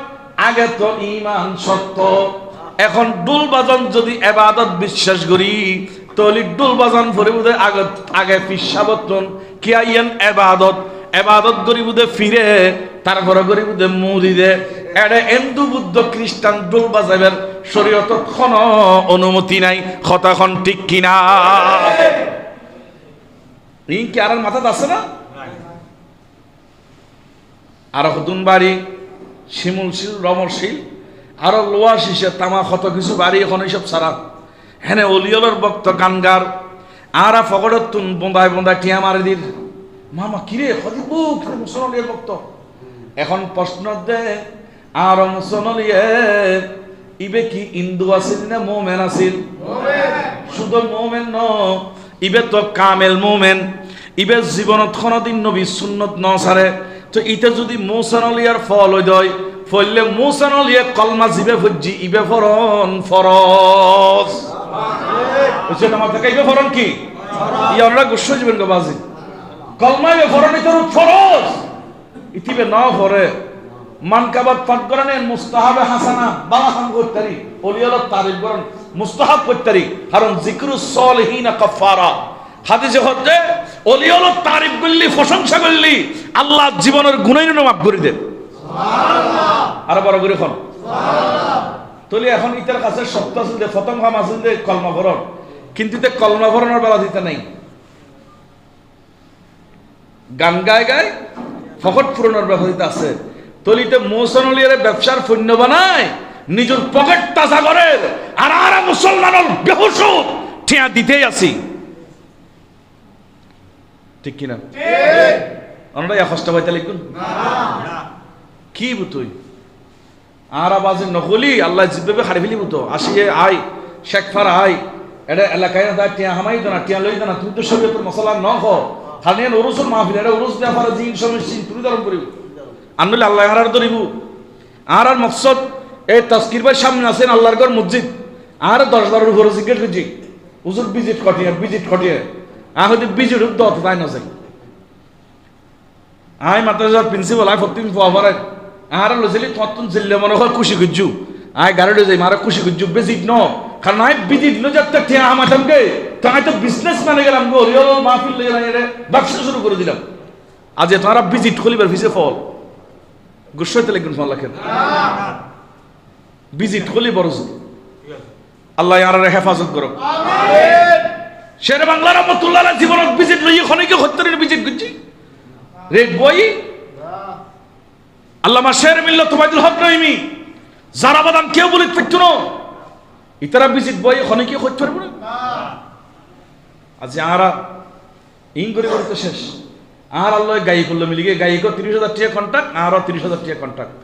আগে তো ঈমান সত্য। এখন ডোলবাজন যদি ইবাদত বিশ্বাস করি তাহলে ডোলবাজন পরে বুঝে আগে পিসাবতন কি আইয়েন ইবাদত, ইবাদত করি বুঝে ফিরে তারপরে করি বুঝে মুড়ি দে। এটা হিন্দু বুদ্ধ খ্রিস্টান ডোল বাজাবের শরীয়তত কোনো অনুমতি নাই। কথাখন ঠিক কিনা? রিং কি আর মাথাত আছে না? আর হতুন বাড়ি শিমুলশীল রমরশীল আরো লোয়া শিশে তামা কত কিছু বাড়ি এখন এইসব সারা হেনে অলিয়লের বক্ত গানগার আরা ফগড়ত তুন বোঁদায় বোঁদায় টিয়া মারে দির মামা কিরে হদিবুক মুসলমানের বক্ত। এখন প্রশ্ন দে আর মুসলমানিয়ে ইবে কি হিন্দু আছিল না মোমেন আছিল? শুধু মোমেন ন, ইবে তো কামেল মোমেন। ইবে জীবনত কোনদিন নবী সুন্নত ন সারে। তো ইতে যদি মুসলমানিয়ার ফল হই দয় ফললে মুসলমানিয়ে কলমা জিবে ফুজি ইবে ফরন ফরজ বুঝছেন আমার থেকে। ইবে ফরন কি ইয়ারা গুচ্ছ জীবন গো বাজি কলমা ইবে ফরন ইতর ফরজ ইতিবে না ফরে মানকাবাত পাঠ করেন মুস্তাহাবে হাসানা বালাহাম করতারি ওলিয়ালত তারিফ করেন মুস্তাহাব করতারি কারণ জিকরুস সালিহিনা কাফারা। হাদিসে হচ্ছে ওলিয়ালত তারিফ করলি প্রশংসা করলি আল্লাহ জীবনের গুনাহগুলো মাফ করে দেন। সুবহানাল্লাহ। আর বড় করে কোন সুবহানাল্লাহ। তলি এখন ইতার কাছে সত্য আছে যে প্রথম কাম আছে যে কলমা পড়ন, কিন্তু তে কলমা পড়ানোর বেলা দিতে নাই। গান গায় গায় ফকট পুরনোর ব্যবস্থা আছে। তলিতে মুসলমানের ব্যবসার পণ্য বানায় নিজের পকেট তাজা করে আর আর মুসলমানের বেহুশ ঠিয়া দিতেই আছি। ঠিক কিনা? ঠিক। আমরা এক কষ্ট পাইতে লিখুন না কি বুতুই আর আবাজে নকলি আল্লাহ জিব্বে খাড়ি ফেলি বুতো আসিয়ে আই শেখ ফার আই এটা এলাকায় না টিয়া হামাই না টিয়া লই না তুমি তো শরীয়তের মশলা ন হ খালি ওরসুল মাহফিল এটা ওরস দেয়া পারে জিন সমস্যা তুমি ধারণ করিব আনলে আল্লাহ আর ধরিব। আর আর মকসদ এই তাজকির ভাই সামনে আছেন আল্লাহর ঘর মসজিদ আর 10-12 উপরে জিজ্ঞেস করছি হুজুর ভিজিট কটিয়ে হয়তো বিজিট দত তাই না যাই আই মাদ্রাসার প্রিন্সিপাল আই ফতিম ফোয়ারে আর লইছিলি তত্তুন জিল্লে মনে হয় খুশি গুজ্জু আই গাড়ি যাই মারা খুশি গুজ্জু বেজিট ন কারণ আই বিজিট ন যাতে টিয়া আমাতামকে তো আই তো বিজনেস মানে গেলাম গো রিয়ল মাহফিল লই গেলাম এর ব্যবসা শুরু করে দিলাম। আজ তারা ভিজিট করিবার ভিসে ফল গুসইতে লাগবেন ফল রাখেন ভিজিট কলি বড় আল্লাহ আর হেফাজত করো আমিন। শের বাংলা রহমাতুল্লাহ জীবনত ভিজিট লই খনিকে হত্তরের ভিজিট করছি রেড বই আল্লামা শের মিল্লাত ওবায়দুল হক নঈমি যারা বাদাম কেউ বলিত পারতো না ইতারা ভিজিট বই খনিকে হত্য পারবো না। আজ আরা ইং করে করে তো শেষ আর আল্লাহ গাই করলো মিলিগে গাই কর 30,000 টাকা কন্ট্রাক্ট আর 30,000 টাকা কন্ট্রাক্ট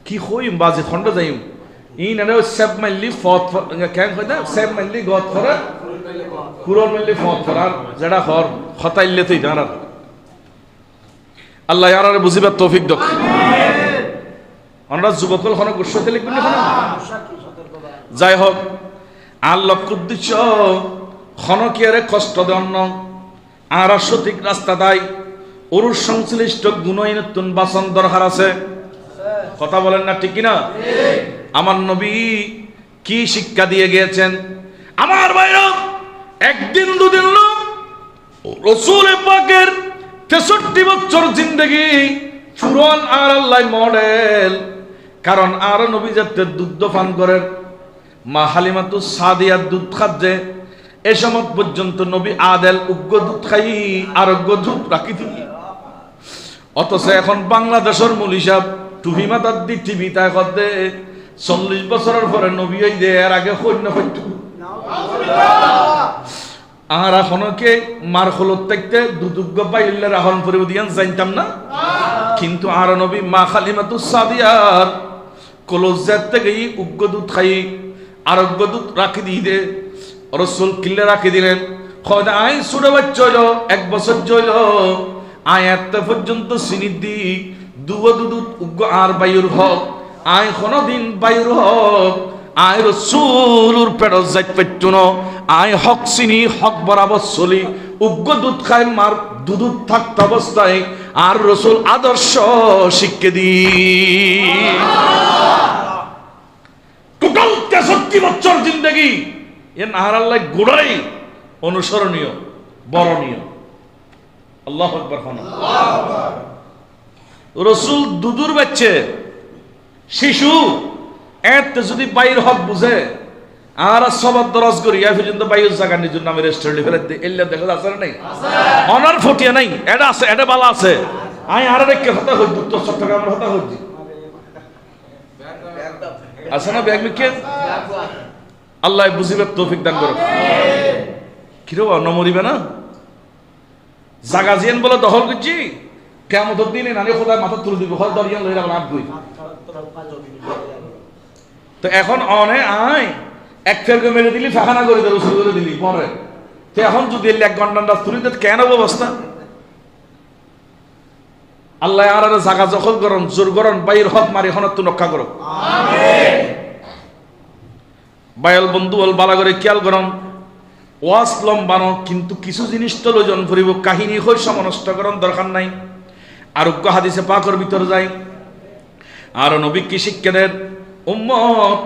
কি হইম বাজে খন্ড যাইম ইন এনে সেভ মাইলি ফত কেন কইতা সেভ মাইলি গত করে কুরন মাইলি ফত করার যেটা হর খতাইলে তুই দাঁড়া আল্লাহ ইয়ারারে বুঝিবার তৌফিক দাও আমিন। আমরা যুবকল খনক গুছতে লিখবেন না যাই হোক আল্লাহ কুদ্দিচ খনকিয়ারে কষ্ট দেন আর সঠিক রাস্তা দেয় ওর সংশ্লিষ্ট গুণহীনতুন বাসন দরকার আছে। কথা বলেন না ঠিক কিনা? আমার নবী কি শিক্ষা দিয়ে গিয়েছেন আমার ভাইরা? একদিন দুদিন লোক রাসূল পাকের 63 বছর জিন্দেগি ফুরন আর আল্লাহ মডেল কারণ আর নবী যাতে দুধ পান করেন, মা হালিমাতু সাদিয়ার দুধ খাচ্ছে, এ সময় পর্যন্ত নবী আদেল উগ্র দুধ খাই, আরোগ্য দুধ রাখি দিই। অথচ এখন বাংলাদেশের মূল হিসাব টুপি মাতার দি টিভি তাই করতে 40 বছরের পরে নবী ওই দে, এর আগে সৈন্য হইতু আর এখনো কে মার খোলত থাকতে দুদুগ্গ পাইলে রাহন পরিব দিয়ান জানতাম না। কিন্তু আর নবী মা হালিমাতু সাদিয়ার কলজাত থেকে উগ্র দুধ খাই, আরোগ্য দুধ রাখি দিয়ে দে। রসুল কিল্লে রাখি দিলেন, খোদা আই ছোট বাচ্চা হইল 1 বছর জইল, আয় এত পর্যন্ত সিনির দি দুধ উগ্র আর বায়ুর হক, আয় কোনদিন বায়ুর হক আয় রসুলুর পেট যাইত পারত না। আয় হক চিনি হক বরাবর চলি উগ্র দুধ খায় মার দুধ থাকত অবস্থায় আর রসুল আদর্শ শিক্ষে দি। টোটাল 63 বছর জিন্দগি এ নাহার আল্লাহ গোড়াই অনুসরণীয়, বরণীয়। আল্লাহু আকবার। রসুল দুধুর বাচ্চে শিশু এত যদি বাইর হক বুঝে আর সবার দরজ করি এ পর্যন্ত বাইর জায়গা নিজের নামে রেস্টুরেন্টে ফেলে দে, এল্লা দেখা যাচ্ছে না নাই অনার ফটিয়া নাই, এটা আছে, এটা বালা আছে। আমি আর একটা কথা হই, উত্তর চট্টগ্রামের কথা হইছি আছে না ব্যাগ মিকে, আল্লাহ বুঝিবে তৌফিক দান করুক। কিরো নমরিবে না জাগা জিয়ান বলে দখল করছি, কেমন দিনে নানি খোদায় মাথা তুলে দিব, হয় দরিয়ান লইরা লাভ কই। তো এখন অনে আয় এক ফেরকে মেরে দিলি, ফাঁকানা করে দিল, শুরু করে দিলি পরে। তো এখন যদি 1 ঘন্টা তুলি তো কেন অবস্থা? আল্লাহ আর জাগা দখল করুন, জোর করুন, বাইর হক মারি এখন তো রক্ষা করো। বায়াল বন্ধু বল বালা করে খেয়াল করুন, ওয়াজ লম্বানো কিন্তু কিছু জিনিস তো লোজন ফুরিব, কাহিনী হই সমনষ্ট করুন দরকার নাই। আরোগ্য হাদিসে পাকর ভিতর যাই আর নবী কি শিক্ষা দেন, উম্মত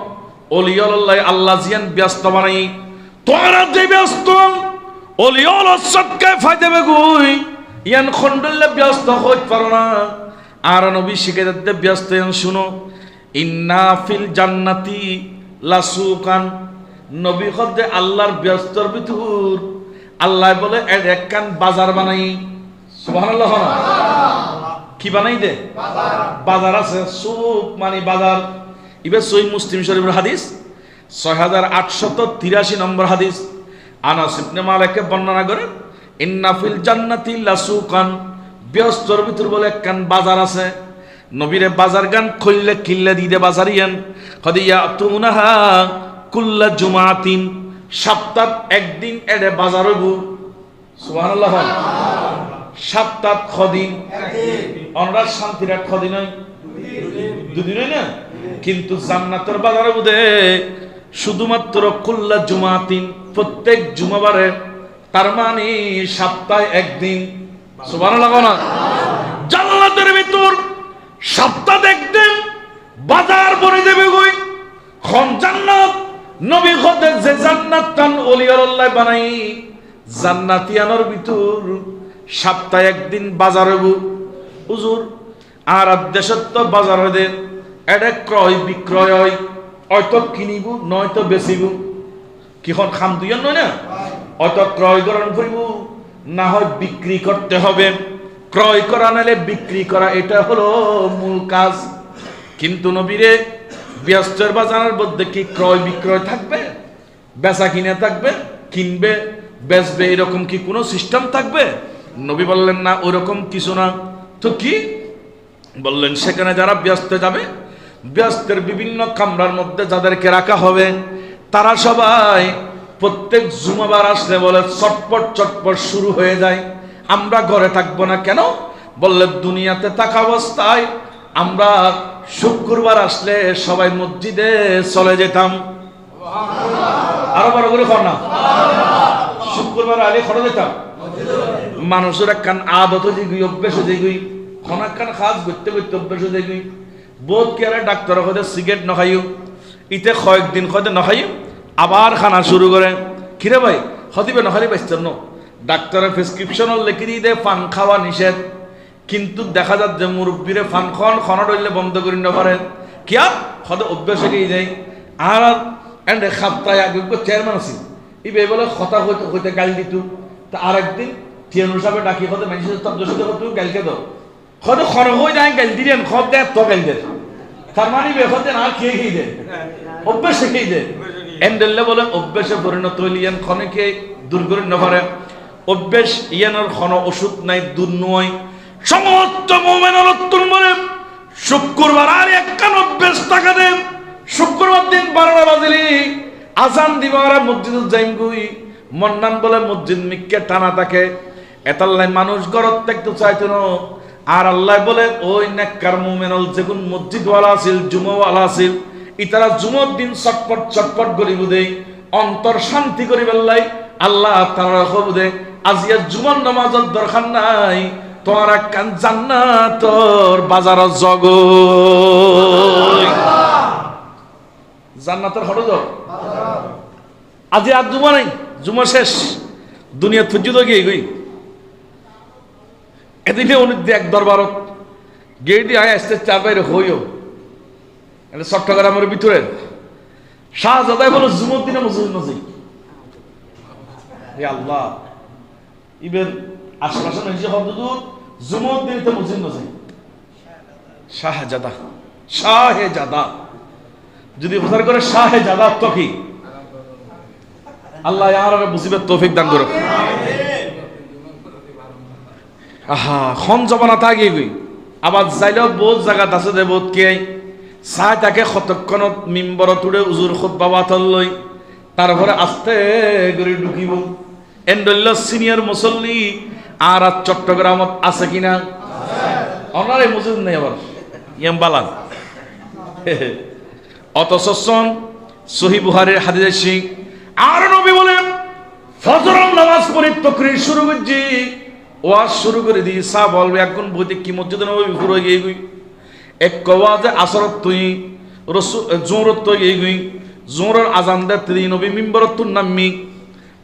ওলিয়াল্লাহ আল্লাহ জিয়ান ব্যস্ত বানাই, তোরা যে ব্যস্ত ওলিয়াল্লাহ সদকায় ফায়দা গুই ইয়ান খন্ডলে ব্যস্ত হইতে পারো না। আর নবী শিক্ষা দিতে ব্যস্ত শুনো, ইন্না ফিল জান্নাতি লাসুকান, নবী খদ্দে আল্লাহর ব্যস্তর ভিতর আল্লাহ বলে একখান বাজার বানাই। সুবহানাল্লাহ। কি বানাই দে? বাজার আছে, সুক মানে বাজার। ইবে সহিহ মুসলিম শরীফের হাদিস 6883 নম্বর হাদিস, আনাস ইবনে মালিক বর্ণনা করেন, ইন্না ফিল জান্নাতি লাসুকান, ব্যস্তর ভিতর বলে একখান বাজার আছে। নবীরে বাজার গান খুললে কিল্লে দিতে বাজারিয়ান হদিয়া তুনাহা কুল্লা জুমাতিন, সপ্তাহ একদিন এডে বাজার হইব। সুবহানাল্লাহ। সপ্তাহ খদিন আমরা শান্তির এক খদিন হয়, দুদিন হয় না, কিন্তু জান্নাতের বাজার বুঝে শুধুমাত্র কুল্লা জুমাতিন, প্রত্যেক জুমাবারে, তার মানে সপ্তাহে একদিন। সুবহানাল্লাহ না? জান্নাতের ভিতর সপ্তাহ একদিন বাজার ভরে দেবে কই খন জান্নাত। নবী খোদে যে জান্নাত টান ওলিয়াল্লাহ বানাই, জান্নাতিয়ানোর ভিতর সপ্তাহে একদিন বাজার হইব। হুজুর আর দেশত তো বাজার হয় দেন, এটা ক্রয় বিক্রয় হয়, হয়তো কিনিব নয়তো বেচিব, কিখন খাম দুইজন নয় না, হয়তো ক্রয় করণ করিব না হয় বিক্রি করতে হবে। ক্রয় করা নালে বিক্রি করা, এটা হলো মূল কাজ। কিন্তু নবীরে ব্যস্তের বাজারের মধ্যে কি ক্রয় বিক্রয় থাকবে? বেচা কিনে থাকবে, কিনবে বেচবে, এরকম কি কোনো সিস্টেম থাকবে? নবী বললেন না, ওরকম কিছু না। তো কি বললেন? সেখানে যারা ব্যস্ত যাবে, ব্যস্তের বিভিন্ন কামরার মধ্যে যাদেরকে রাখা হবে, তারা সবাই প্রত্যেক জুমাবার আসলে বলে চটপট চটপট শুরু হয়ে যায়, আমরা ঘরে থাকবো না কেন? বললে দুনিয়াতে থাকা অবস্থায় আমরা শুক্রবার আসলে সবাই মসজিদে চলে যেতাম। আরো বড় করে কর না, শুক্রবার আগে খড়ে যেতাম। মানুষের একখান আদত যেগুই অভ্যেস যেগুই খনাকান খাস করতে করতে অভ্যেস যেগুই বোধ কে ডাক্তার হতে সিগারেট নখাইও, ইতে কয়েকদিন হতে নখাইও, আবার খানা শুরু করে। কিরে ভাই হতিবে নখালি পাইছেন ন, ডাক্তারের প্রেসক্রিপশনও লিখে দিয়ে দেয় পান খাওয়া নিষেধ, কিন্তু দেখা যাচ্ছে মুরব্বীরে পান খাওয়ান খনা ডইলে বন্ধ করি না পারে, কিয়া হতে অভ্যাস হয়ে যায় আর এন্ড খাপ্তায় আগে চেয়ারম্যান আছে ইবে বলে কথা হইতে গাল দিত তা আরেকদিন টিয়ানুর সাহেব ডাকি হতে মানুষের তবজা সাথে হতে গালকে দাও হতে খর হয়ে যায় গাল দিলেন খব দেয় তো গাল দেয় তার মানে বে হতে না খেয়ে দেয় অভ্যাস খেয়ে দেয় এন্ডেলে বলে অভ্যাসে পরিণত হইলেন ক্ষণকে দূর করে না পারে অভ্যাস ইয়ানোর ক্ষণ ওষুধ নাই দূর নয় সমস্ত মোমেনের উত্তর মনে শুক্রবার আর একখান অভ্যাস টাকা দেন শুক্রবার দিন 12টা বাজলি আজান দিবারা মসজিদ যাইম গুই মন্নান বলে মসজিদ মিক্কে টানা থাকে এতাল্লাই মানুষ গরত দেখতে চাইতো না আর আল্লাহ বলে ওই নেককার মুমিনুল যেগুন মসজিদ ওয়ালা আছিল জুমা ওয়ালা আছিল ইতারা জুমার দিন চটপট চটপট করিব দেই অন্তর শান্তি করিবার লাই আল্লাহ তাআলা কব দে আজিয়া জুমার নামাজের দরকার নাই তোর কান জান্নাতর বাজার জগ জান্নাতের হলো যাও আজি আর জুমা নাই জুমা শেষ দুনিয়া থুজ্জুদ গিয়ে গই এদিকে উনি দেখ দরবারত গেইটি আয় আসতে চার বাইরে হইও এটা চট্টগ্রামের ভিতরে শাহজাদাই বলো জুমুর দিনে মসজিদ নজি আল্লাহ ইবের আশপাশে নজি হদুদুর জুমুর দিনে তো মসজিদ নজি শাহজাদা শাহজাদা যদি প্রচার করে শাহজাদা তো কি আল্লাহ আর মুসিবত তৌফিক দান করুক আহা খন জমানা থাকি গই আবার যাইলেও বহুত জায়গাত আছে দে বহুত কে চাই তাকে শতক্ষণত মিম্বৰত উঠে উজুর খুতবা বাতল লই তারপরে আস্তে করে ঢুকিব এন্ডল্য সিনিয়র মুসল্লি আর চট্টগ্রামত আছে কিনা ওনারে মজুদ নেই আবার ইয়াম বালান অথচ সহিহ বুখারীর হাদিস আছে আর নবী বলেন ফজরের নামাজ পড়ে তাকরীর শুরু করছি ওয়াজ শুরু করে দি সাহাবা বলবে এখন বইতে কি মসজিদে নববী পুরো গিয়ে গই এক ওয়াজে আসরত তুই রাসূল জোহরত তো গিয়ে গই জোহরের আজান দে তুই নবী মিম্বরতুন নামি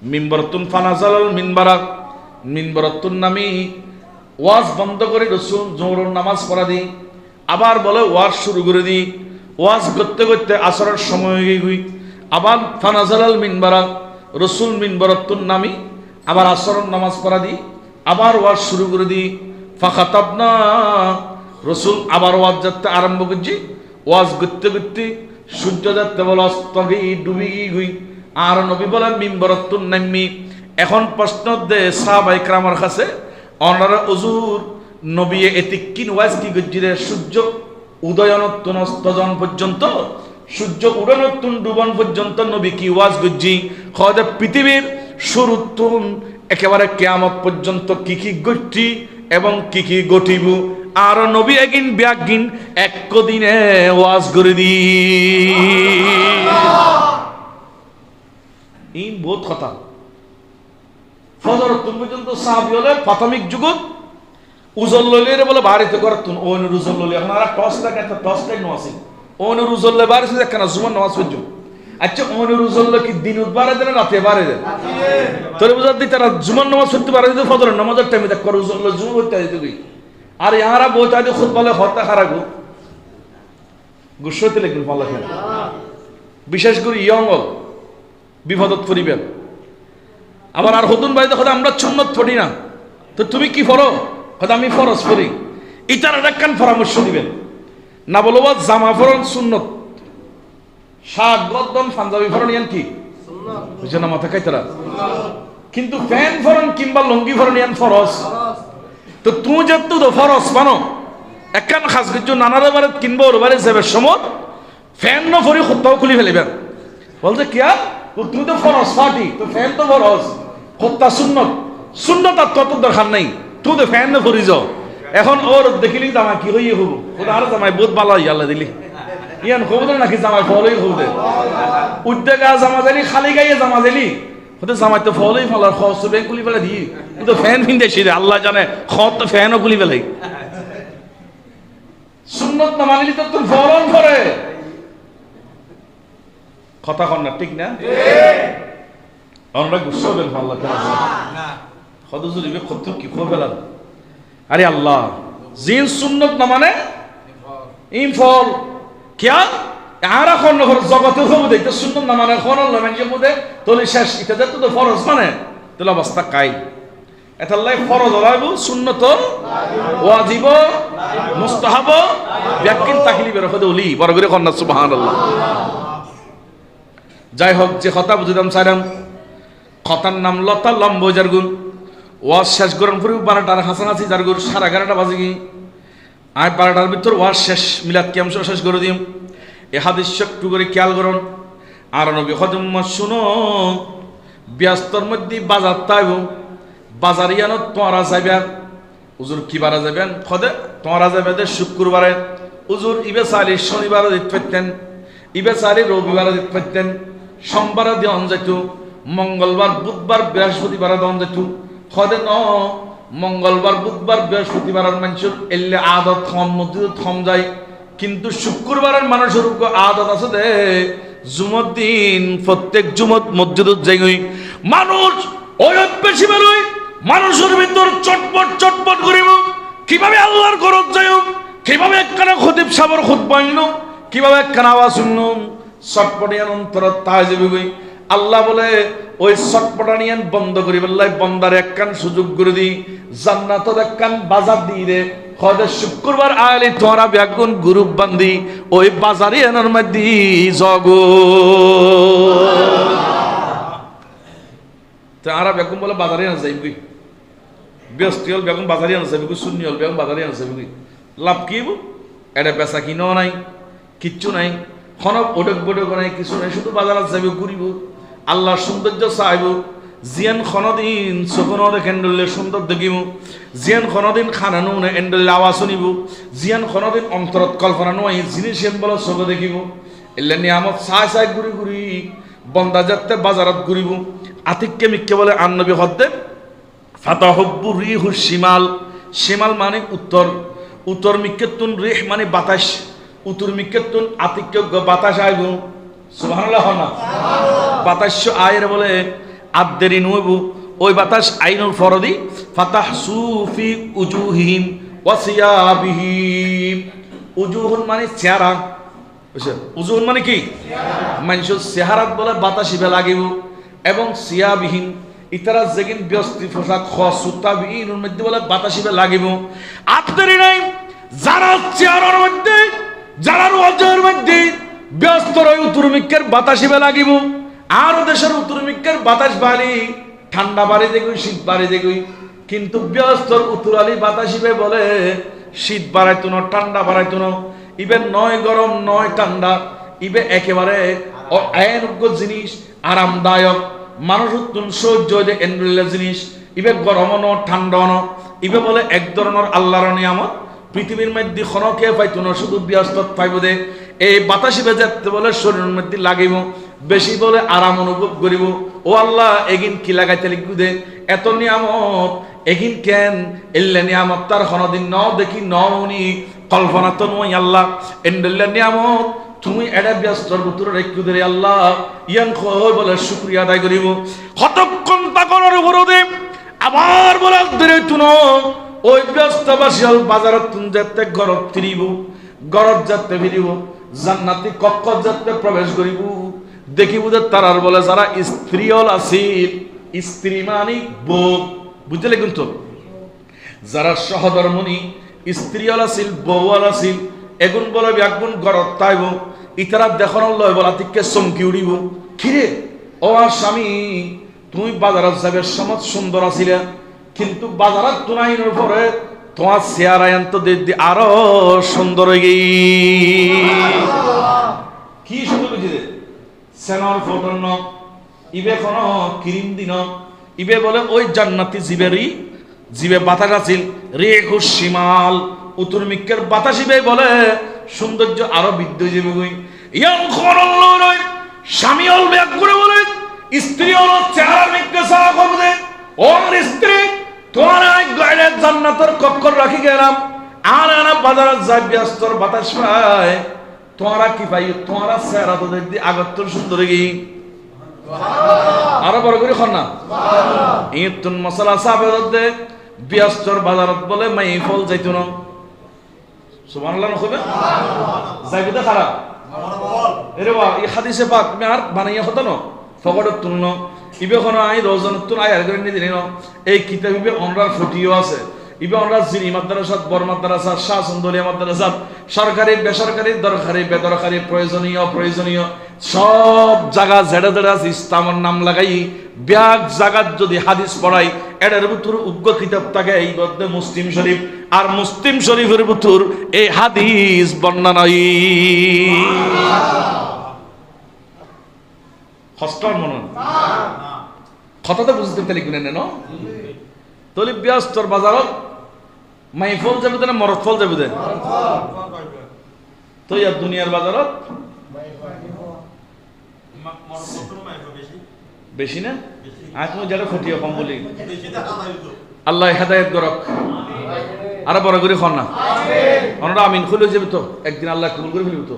মিম্বরতুন ফানাজাল মিম্বরতুন নামি ওয়াজ বন্ধ করে রাসূল জোহরের নামাজ পড়া দি আবার বলে ওয়াজ শুরু করে দি ওয়াজ করতে করতে আসরের সময় হয়ে গই আবার ফানাজাল মিম্বরা রাসূল মিম্বরতুন নামি আবার আসরের নামাজ পড়া দি আবার ওয়াজ শুরু করে দি ফাখাতাবনা রাসূল আবার ওয়াজ করতে আরম্ভ করছি ওয়াজ করতে করতে সূর্য যাতে বলে অস্তগি ডুবি গই আর নবী বলেন মিম্বরতুন নামি এখন প্রশ্ন দে সাহাবায়ে কেরামের কাছে ওনারা হুজুর নবী এতিকিন ওয়াজ কি গজ্জিরে সূর্য উদয়নতুন অস্তজন পর্যন্ত সূর্য উদয়নতুন ডুবন পর্যন্ত নবী কি ওয়াজ গজ্জি খোদা পৃথিবীর শুরুতুন একেবারে কিয়ামত পর্যন্ত কি কি ঘটছি এবং কি কি ঘটিব আর নবী একদিন ব্যাগিন এক দিনে ওয়াজ করে দি এই বহুত কথা ফজর তুমি পর্যন্ত সাহাবী হলে প্রাথমিক যুগত উজল লইলে বলে বাড়িতে করতুন ওন উজল লইলে এখন আর টস লাগে একটা টস লাইট নো আছে ওন উজল লইলে বাড়িতে একখানা জুমার নামাজ পড়ছো আচ্ছা ওন উজল কি দিন উদ্বারে দেন রাতে বারে দেন তোরে বুঝার দি তারা জুমার নামাজ পড়তে পারে দিতে ফজরের নামাজের টাইমে দেখ করে উজল জুমা করতে দিতে গই আর ইয়ারা বইতা দি খুতবা হত্যা খারাগো গুসতে লাগবে আল্লাহ বিশেষ করে ইয়ং বিপদত পরিবেন আবার আর হতুন বাড়িতে কথা আমরা সুন্নত পড়ি না তো তুমি কি পড়ো কথা আমি ফরজ পড়ি ইটার একখান পরামর্শ দিবেন না বলবো জামা পরন সুন্নত শার্ট গদ্দন পাঞ্জাবি পরন ইয়ান কি সুন্নত বুঝে না মাথা খাইতারা কিন্তু প্যান্ট পরন কিংবা লুঙ্গি পরন ইয়ান ফরজ তো তুমি যেহেতু তো ফরজ মানো একখান খাস কিছু নানারে বারে কিনবো ওর বারে যাবে সময় ফ্যান ন ভরি খুত্তাও খুলি ফেলিবেন বলছে কিয়া তুমি তো ফরজ পার্টি তো ফ্যান তো ফরজ খুত্তা সুন্নত সুন্নত আর তত দরকার নাই তুই তো ফ্যান ন ভরি যাও এখন ওর দেখিলি জামা কি হইয়ে হবো ওটা আর জামাই বহুত ভালো ইয়াল্লা দিলি ইয়ান হবো নাকি জামাই ফলই হবো উদ্যোগা জামা দিলি খালি গাইয়ে জামা দিলি হতে জামাই তো ফলই ফলার খরচ ব্যাংক খুলি ফেলে দিই কিন্তু ফ্যান ফিনতেছি আল্লাহ জানে খত তো ফ্যানও খুলি ফেলাই সুন্নত না মানিলি তো তোর ফলন করে কথা কন না ঠিক না আমরা গুসা হবেন আল্লাহ হদুজুরিবে কত কি খো ফেলান আরে আল্লাহ জিন সুন্নত না মানে ইম ফল কিয়া আর এখন জগতের খবর দেখতে সুন্দর না মানে এখন মানুষের মধ্যে তলি শেষ এটা যে তো ফরজ মানে তাহলে অবস্থা কাই এটাল্লাই ফরজ হলাইব সুন্নত ওয়াজিব মুস্তাহাব ব্যাকিন তাকলিবের হদে ওলি বড় করে কন্যা সুবহানাল্লাহ। যাই হোক যে কথা বুঝিলাম চাইলাম কথার নাম লতা লম্ব জারগুন ওয়াজ শেষ গরম করে 12টার হাসানাসি জারগুর 11:30 বাজে কি আর 12টার ভিতর ওয়াজ শেষ মিলাদ কিয়াম শেষ করে দিম এ হাদিস একটু করে খেয়াল করুন আর নবী হজম শুনো ব্যস্তর মধ্যে বাজার তাইব বাজারিয়ানো তোমরা যাবেন হুজুর কি বারে যাবেন খদে তোমরা যাবে শুক্রবারে হুজুর ইবে সালি শনিবারে দিতে পারতেন ইবে সালি রবিবারে দিতে পারতেন সোমবারে দেওয়ান যেত মঙ্গলবার বুধবার বৃহস্পতিবার দেওয়ান যেত খদে ন মঙ্গলবার বুধবার বৃহস্পতিবারের মানুষের এলে আদত থম মসজিদ থম যায় কিন্তু শুক্রবারের মানুষের আদত আছে দে জুমত দিন প্রত্যেক জুমত মসজিদত যাই মানুষ ওই বেশি বেরোয় মানুষের ভিতর চটপট চটপট করিব কিভাবে আল্লাহর ঘরত যাই কিভাবে একখানা খতিব সাবর খুতবা আনলো কিভাবে একখানা আওয়াজ শুনলো চটপটিয়ান অন্তর তাই যাবে আল্লাহ বলে ওই চটপটানিয়ান বন্ধ করি বললাই বন্দার একখান সুযোগ করে দি জান্নাতত একখান বাজার দিয়ে দে খদে শুক্রবার আয়ালি তোরা ব্যাগুন গ্রুপ বান্ধি ওই বাজারে এনার মধ্যে জগ তারা বেগম বলে বাজারে আনা যাইবি ব্যস্ত হল বেগম বাজারে আনা যাইবি শূন্য হল বেগম বাজারে আনা যাইবি লাভ কি এটা বেচা কিনাও নাই কিচ্ছু নাই খনক ওডক বডক নাই কিছু নাই শুধু বাজারে যাইব ঘুরিব আল্লাহর সৌন্দর্য চাইব জিয়ান খনদিন চকুনো দেখেন ডলে সুন্দর দেখিব জিয়ান খনদিন খানানো নে এন্ডলে আওয়াজ শুনিব জিয়ান খনদিন অন্তরত কল্পনা নয় জিনিস এন বলে চোখে দেখিব এলে নিয়ামত চাই চাই ঘুরি ঘুরি বন্দা যাতে বাজারত ঘুরিব আতিককে মিক্কে বলে আন্নবী হদ্দে ফাতাহব্বু রিহু শিমাল শিমাল মানে উত্তর উত্তর মিক্কেতুন রিহ মানে বাতাস উত্তর মিক্কেতুন আতিককে বাতাস আইব সুবহানাল্লাহ না বাতাস আয়ের বলে আদেরি নইবু ওই বাতাস আইনুল ফরদি ফাতাহসু ফি উজুহিম ওয়া সিয়াবিহিম উজুহুন মানে চেহারা বুঝছেন উজুহুন মানে কি মানুষের চেহারাত বলে বাতাসিবে লাগিব এবং সিয়াবিহীন ইতারা যেগিন ব্যস্তি পোশাক খসুতাবিহীনের মধ্যে বলে বাতাসিবে লাগিব আত্মেরই নাই যারা চেহারার মধ্যে যারা ওয়াজের মধ্যে ব্যস্ত রই উত্তরমিকের বাতাসিবে লাগিব আর দেশের উত্তরমিকের বাতাস বাড়ি ঠান্ডা বাড়ি দেখুই শীত বাড়ি দেখুই কিন্তু ব্যস্তর উত্তরালি বাতাসিবে বলে শীত বাড়াইতো না ঠান্ডা বাড়াইতো না ইবে নয় গরম নয় ঠান্ডা ইবে একেবারে আয়নযোগ্য জিনিস আরামদায়ক মানুষ উত্তম সহ্য এন্ড্রিলের জিনিস ইবে গরম ন ঠান্ডা ন ইবে বলে এক ধরনের আল্লাহর নিয়ামত পৃথিবীর মধ্যে খনকে পাইতো না শুধু ব্যস্ত পাইব দে এই বাতাসিবে যেতে বলে শরীরের মধ্যে লাগিব বেশি বলে আরাম অনুভব করিব ও আল্লাহ এগিন কি লাগাইতে লিখু দে এত নিয়ামত এগিন কেন এল্লে নিয়ামত তার খনদিন ন দেখি ন উনি কল্পনা তো নয় আল্লাহ এন্ডেল্লে নিয়ামত তুমি এটা ব্যস্তর ভিতরে রেখে দে আল্লাহ ইয়ান কই বলে শুকরিয়া আদায় করিব কতক্ষণ তাকনের উপরে আবার বলে ধরে তুনো ওই ব্যস্তবাসী হল বাজারত তুন যেতে ঘরত ফিরিব ঘরত যেতে ফিরিব জান্নাতি কক্ষ যেতে প্রবেশ করিব দেখিব যে তারার বলে যারা স্ত্রী হল আছিল স্ত্রী মানে বউ বুঝলে কিন্তু যারা সহধর্মণী স্ত্রী হল আছিল বউ হল আছিল এগুন বলে একগুণ ঘরত তাইব ইতারা দেখন লয় বলা থেকে চমকি উড়িব খিরে ও আর স্বামী তুমি বাজারত যাবে সমাজ সুন্দর আছিলে কিন্তু বাজারত তুনাইনের পরে তোমার চেহারা এত আরো সুন্দর হয়ে গেই কি সুন্দর বুঝিলে সেনার ফটোর ন ইবে কোন ক্রিম দিন ইবে বলে ওই জান্নাতি জীবেরই জীবে বাতাস আছিল রেখু শিমাল উত্তর মিক্কের বাতাসিবে বলে সৌন্দর্য আরো বৃদ্ধি হয়ে যাবে ইয়াং খরল স্বামী হল ব্যাগ করে বলে স্ত্রী হল চেহারা মিক্কে সারা করবে ওর স্ত্রী তোমার গায়ে জান্নাতের কক্কর রাখি গেলাম আর আনা বাজারে যাই ব্যস্তর বাতাস পায় তোমরা কি পাই তোমরা চেহারা তো দেখি আগত্তর সুন্দর গি আরো বড় করে খন্না ইতুন মশলা সাবে ব্যস্তর বাজারত বলে মাই ফল যাইতো না সুবহানাল্লাহ নকবে যাইবো খারাপ এরে বা এই হাদিসে পাক তুমি আর বানাইয়া হতো না ফকড়ত তুলন ইবে কোন আই রোজন তুল আই আর করে নি দিন এই কিতাব ইবে অনরার ফটিও আছে ইবে অনরা জিনি মাদ্রাসাত বড় মাদ্রাসা শাহ সুন্দরিয়া মাদ্রাসা সরকারি বেসরকারি দরকারি বেদরকারি প্রয়োজনীয় অপ্রয়োজনীয় সব জায়গা জেডা জেডা ইসলামের নাম লাগাই ব্যাগ জায়গা যদি হাদিস পড়াই এটার ভিতর উগ্র কিতাব থাকে এই মধ্যে মুসলিম শরীফ আর মুসলিম শরীফের ভিতর এই হাদিস বর্ণনা হস্টার মনে কথাটা বুঝতে পেলে কিনে নেন তলি ব্যস্তর বাজারত মাইফল যাবে না মরদ ফল যাবে দে তো ইয়ার দুনিয়ার বাজারত বেশি না আমি যেটা ফটিয়া কম বলি আল্লাহ হেদায়েত করক আর বড় করে খন না আমরা আমিন খুলে যাবে তো একদিন আল্লাহ কবুল করে ফেলবে তো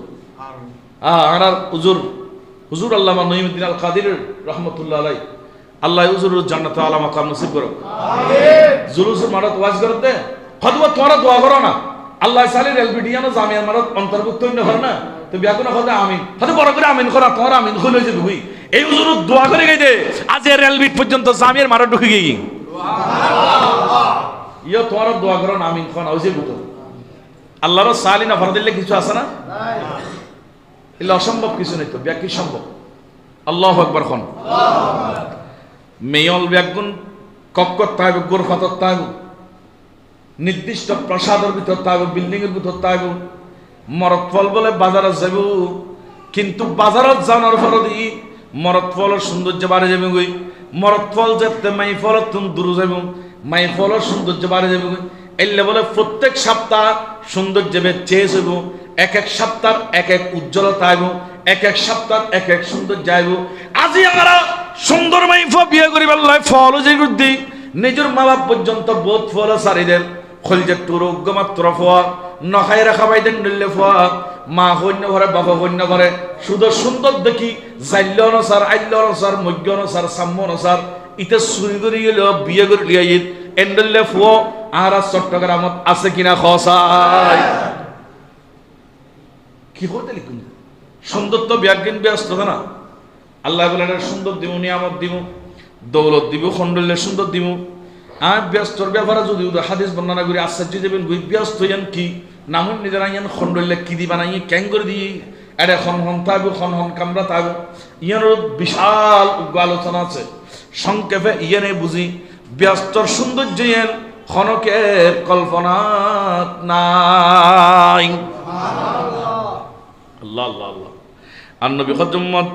আর হুজুর আল্লামা নঈমুদ্দিন আল কাদির রহমতুল্লাহ আলাই আল্লাহ হুজুর জান্নাত আলা মাকাম নসিব করো জুলুসের মারাত ওয়াজ করতে হদবা তোমরা দোয়া করো না আল্লাহ সালির এলবিডিয়ানো জামিয়ার মারাত অন্তর্ভুক্ত হইন না না তো বিয়াকুনা হদে আমিন হদে বড় করে আমিন করা তোমরা আমিন খুলে যাবে হই এই হুজুর দোয়া করে গেছে আজ এর এলবিট পর্যন্ত জামিয়ার মারাত ঢুকে গই সুবহানাল্লাহ ইয়া তোমরা দোয়া করো না আমিন কোন হইছে বুতো আল্লাহর সালিনা ফরদিল্লে কিছু আছে না নাই এলা অসম্ভব কিছু নাই তো ব্যাকি সম্ভব আল্লাহু আকবার খন মেয়ল ব্যাগুন কক্কর তাইব গোরফাতর তাইব নির্দিষ্ট প্রাসাদের ভিতর তাইব বিল্ডিং এর ভিতর তাইব মরদ ফল বলে বাজারে যাব কিন্তু বাজারত জানার ফলদি মরদ ফলের সৌন্দর্য বাড়ে যাবে গই মরদ ফল যেতে মাই ফল তুমি দূর যাব মাই ফলের সৌন্দর্য বাড়ে যাবে গই এলে বলে প্রত্যেক সপ্তাহ সৌন্দর্য চেয়ে যাব এক এক সপ্তাহ এক এক উজ্জ্বলতা আইব এক এক সপ্তাহ এক এক সৌন্দর্য আইব আজি আমরা সুন্দর মাইফ বিয়ে করি বললাই ফল যে গুদ্দি নিজের মা বাপ পর্যন্ত বোধ ফল সারি দেন খলজে টুরো গমাত্র ফোয়া নখাই রাখা বাইদেন নিলে ফোয়া মা হন্য ঘরে বাবা হন্য ঘরে শুধু সুন্দর দেখি জাইল্য অনুসার আইল্য অনুসার মধ্য অনুসার সাম্য অনুসার ইতে চুরি করে গেল বিয়ে করে লিয়ে ঈদ এন্ডলে ফো আর চট্টগ্রামত আছে কিনা খসাই কি করতে লিখুন সুন্দর তো ব্যাজ্ঞান ব্যস্ত না আল্লাহ বলেন সুন্দর দিব নিয়ামত দিব দৌলত দিব খন্ডলে সুন্দর দিব আর ব্যস্তর ব্যাপারে যদি হাদিস বর্ণনা করি আশ্চর্য যাবেন ব্যস্ত ইয়ান কি নামুন নিজেরা ইয়ান খন্ডলে কি দি বানাই ক্যাং করে দিয়ে এটা খন থাকবো খন কামরা থাকবো ইয়ার বিশাল আলোচনা আছে সংক্ষেপে ইয়ানে বুঝি ব্যস্তর সৌন্দর্য ইয়ান খনকের কল্পনা নাই আল্লাহ আল্লাহ আল্লাহ আর নবী খজম্মত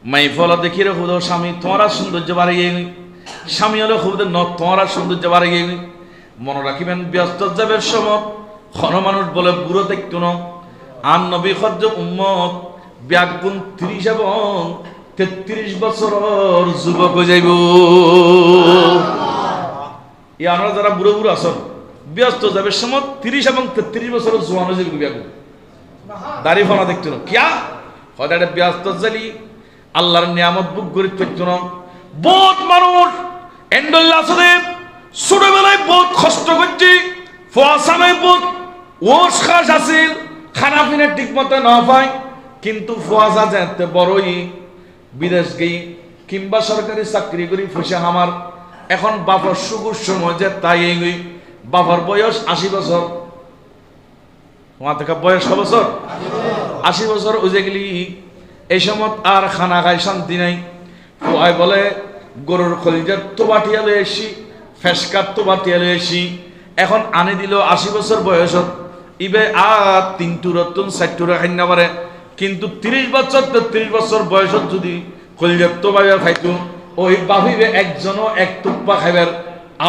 মাই ফলা দেখি রে খুদ স্বামী তোমারা সৌন্দর্য বাড়ে গিয়ে স্বামী হলে খুদ ন তোমারা সৌন্দর্য বাড়ে গিয়ে মনে রাখিবেন ব্যস্ত যাবের সময় খন মানুষ বলে বুড়ো দেখতো না আর নবী খজ্জ উম্মত ব্যাগুণ 30 এবং 33 বছরের যুবক হয়ে যাইব এই আমরা যারা বুড়ো বুড়ো আসন ব্যস্ত যাবের সময় 30 এবং 33 বছরের জোয়ান হয়ে যাইব ব্যাগুণ দাড়ি ফোনা দেখতো না কিয়া হঠাৎ ব্যস্ত জালি আল্লাহর নিয়ামত বুক করে পেত না বহুত মানুষ এন্ডল্লা আসলে ছোটবেলায় বহুত কষ্ট করছি ফোয়াশানায় বহুত ওষ খাস আছিল খানা পিনা ঠিক মতো না পায় কিন্তু ফোয়াশা যেতে বড়ই বিদেশ গেই কিংবা সরকারি চাকরি করি ফুসে আমার এখন বাবার সুগুর সময় যে তাই গই বাবার বয়স 80 বছর তোমার বয়স ক বছর 80 বছর উজে গেলি এই সময় আর খানা খাই শান্তি নাই ওই বলে গরুর খলিজার তোবাটিয়া লয়ে এসি ফেসকার তোবাটিয়া লয়ে এসি এখন আনি দিল 80 বছর বয়সত ইবে আর 3 টুরতুন 4 টুরা খাই না পারে কিন্তু 30 বছর 33 বছর বয়সত যদি খলিজার তোবাইয়া খাইতো ওই বাবিবে একজনও এক টুপ্পা খাইবার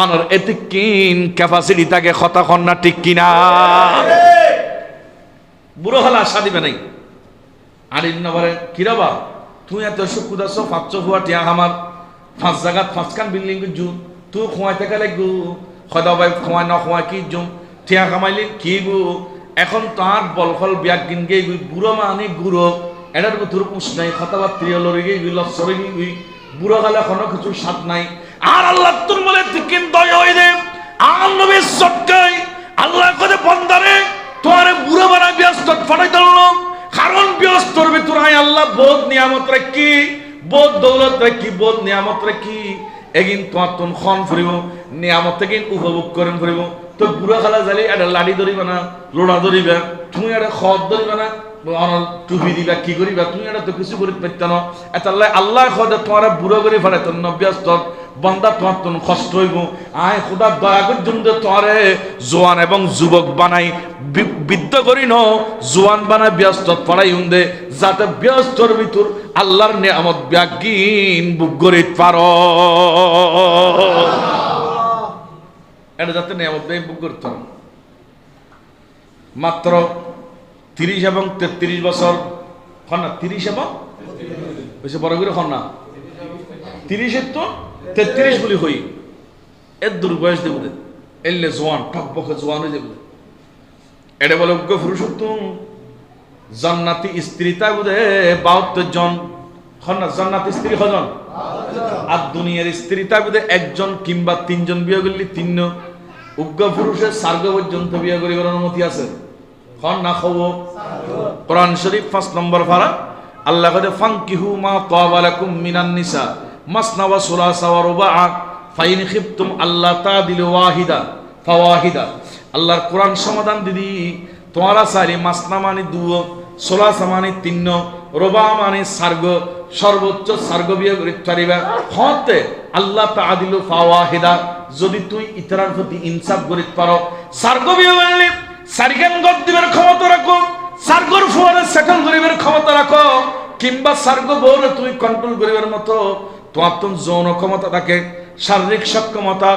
আনার এতে কিন ক্যাপাসিটি থাকে কথা কন্যা ঠিক কিনা বুড়ো হলে আশা দিবে নাই আরিন না বলে কিরাবা তুই এত সুকুদ আছো 500 ফুয়া টিয়া আমার 5 জায়গা 5খান বিল্ডিং জু তুই খোয়াইতে গেলে গু খদা ভাই খোয়াই না খোয়াই কি জুম টিয়া কামাইলি কি গু এখন তার বলফল বিয়াক গিন গে বুড়ো মানে গুড়ো এটার ভিতর পুষ নাই কথাবার্তা লড়ে গিয়ে লসরে গিয়ে বুড়ো গালে কোনো কিছু স্বাদ নাই আর আল্লাহ তোর বলে তিকিন দয় হয়ে দে আর নবী সটকাই আল্লাহ কদে বন্দারে তোরে বুড়ো বানাই ব্যস্ত ফাটাই দিল কারণ ব্যস্তর ভিতর হাই আল্লাহ বহুত নিয়ামত রাখি, বহুত দৌলত রাখি, বহুত নিয়ামত রাখি, এগিন তোমার তুন খন ফুরিব, নিয়ামত থেকে উপভোগ করেন ফুরিব। তো বুড়া খালা জালি একটা লাড়ি ধরিবা না, লোড়া ধরিবা, তুমি একটা খদ ধরিবা না, টুপি দিবা, কি করিবা, তুমি এটা তো কিছু করি পারত না। এটা আল্লাহ খদে তোমার বুড়ো করে ফেলে তোর ব্যস্ত বন্দা, তোমার তো কষ্ট হইব। আয় খোদা দয়া পর্যন্ত তোমারে জোয়ান এবং যুবক বানাই, বৃদ্ধ করি ন, জোয়ান বানাই ব্যস্ত পড়াই উন্দে, যাতে ব্যস্তর ভিতর আল্লাহর নিয়ামত ব্যাগিন বুক করি পারো। এটা যাতে নিয়ামত ব্যাগ বুক করতে পারো। মাত্র 30 এবং 33 বছর হন না, 30 এবং বেশি বড় করে হন না, 30-এর তো 33 বলি হই, এর দূর বয়স দেব এলে জোয়ান টকবকে জোয়ান হয়ে যাবে। এটা বলে উগ্র পুরুষোত্তম জান্নাতি স্ত্রী তা বুঝে 72 জন হন না, জান্নাতি স্ত্রী কজন? আর দুনিয়ার স্ত্রী তা বুঝে 1 জন কিংবা 3 জন বিয়ে করলে 3। উগ্র পুরুষের স্বর্গ পর্যন্ত বিয়ে করিবার অনুমতি আছে হন না? খাও কোরআন শরীফ 5 নম্বর পারা আল্লাহ কয় ফানকিহু মা তাবা লাকুম মিনান নিসা মাসনা ওয়া সুলাসা ওয়া রুবা ফাইন খিফতুম আল্লাহ তাদিলু ওয়াহিদা ফাওয়াহিদা। আল্লাহর কোরআন সমাধান দিদি তোমারা সারি মাসনা মানে 2, সুলাসা মানে 3, রুবা মানে স্বর্গ, সর্বোচ্চ স্বর্গ বিয়ে করিতে পারিবা। হতে আল্লাহ তাদিলু ফাওয়াহিদা, যদি তুই ইতরার প্রতি ইনসাফ করিতে পারো, স্বর্গ বিয়ে করলে সারিগান গদ দিবার ক্ষমতা রাখো, সার্গর ফুয়ারে সেকেন্ড গরিবের ক্ষমতা রাখো, কিংবা সার্গ বউরে তুমি কন্ট্রোল করিবার মতো তোমার তো যৌন ক্ষমতা থাকে, শারীরিক সক্ষমতা,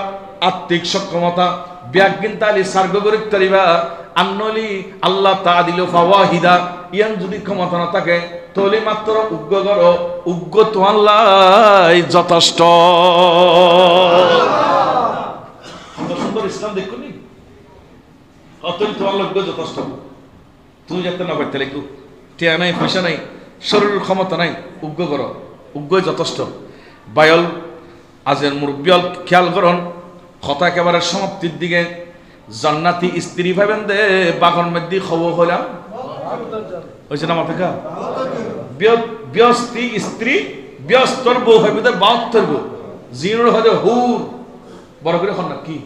আত্মিক সক্ষমতা, ব্যাগিন তালি সার্গ গরিব তারিবা। আন্নলি আল্লাহ তাদিলু ফাওয়াহিদা, ইয়ান যদি ক্ষমতা না থাকে তাহলে মাত্র উগ্র করো, উগ্র তো আল্লাহ যথেষ্ট। সুন্দর ইসলাম দেখুন, অতই তোমার লোক যথেষ্ট। তুমি যাতে না পারতে একটু টিয়া নাই, পয়সা নাই, শরীরের ক্ষমতা নাই, উগ্র করো, উগ্রই যথেষ্ট। বায়ল আজের মুরব্বিয়ল খেয়াল করুন, কথা একেবারে সমাপ্তির দিকে। জান্নাতি স্ত্রী ভাবেন দে বাগন মধ্যে খবর হইলাম হয়েছে না মাথা কা ব্যস্তি স্ত্রী ব্যস্তর বউ হইবে 72 বউ জিনুর হইতে হুর বড় করে হন না কি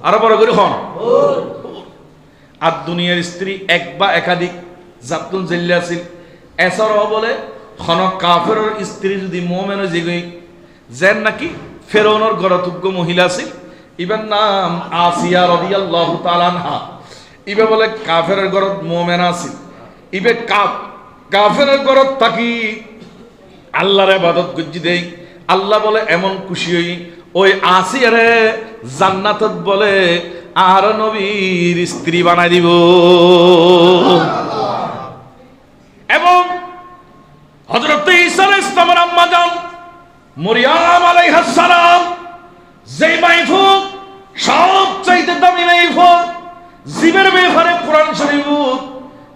আরো বড় করে হন। আর দুনিয়ার স্ত্রী এক বা একাধিক জাতুন জেল্লে আছিল। এছাড়াও বলে খন কাফেরের স্ত্রী যদি মোমেন জিগই যেন নাকি ফেরাউনের গরতুগ্য মহিলা আছিল, ইবার নাম আসিয়া রাদিয়াল্লাহু তাআলা আনহা। ইবে বলে কাফেরের গরত মোমেন আছিল, ইবে কাফেরের গরত থাকি আল্লাহর ইবাদত গজ্জি দেই। আল্লাহ বলে এমন খুশি হই ওই আসিয়ারে জান্নাতত বলে আর নবীর স্ত্রী বানাই দিব। এবং হযরত ঈসা আলাইহিস সালামের আম্মা জান মরিয়ম আলাইহিস সালাম যেই মাইফুক সবচাইতে দামি মাইফুক জীবের ব্যাপারে কোরআন শরীফ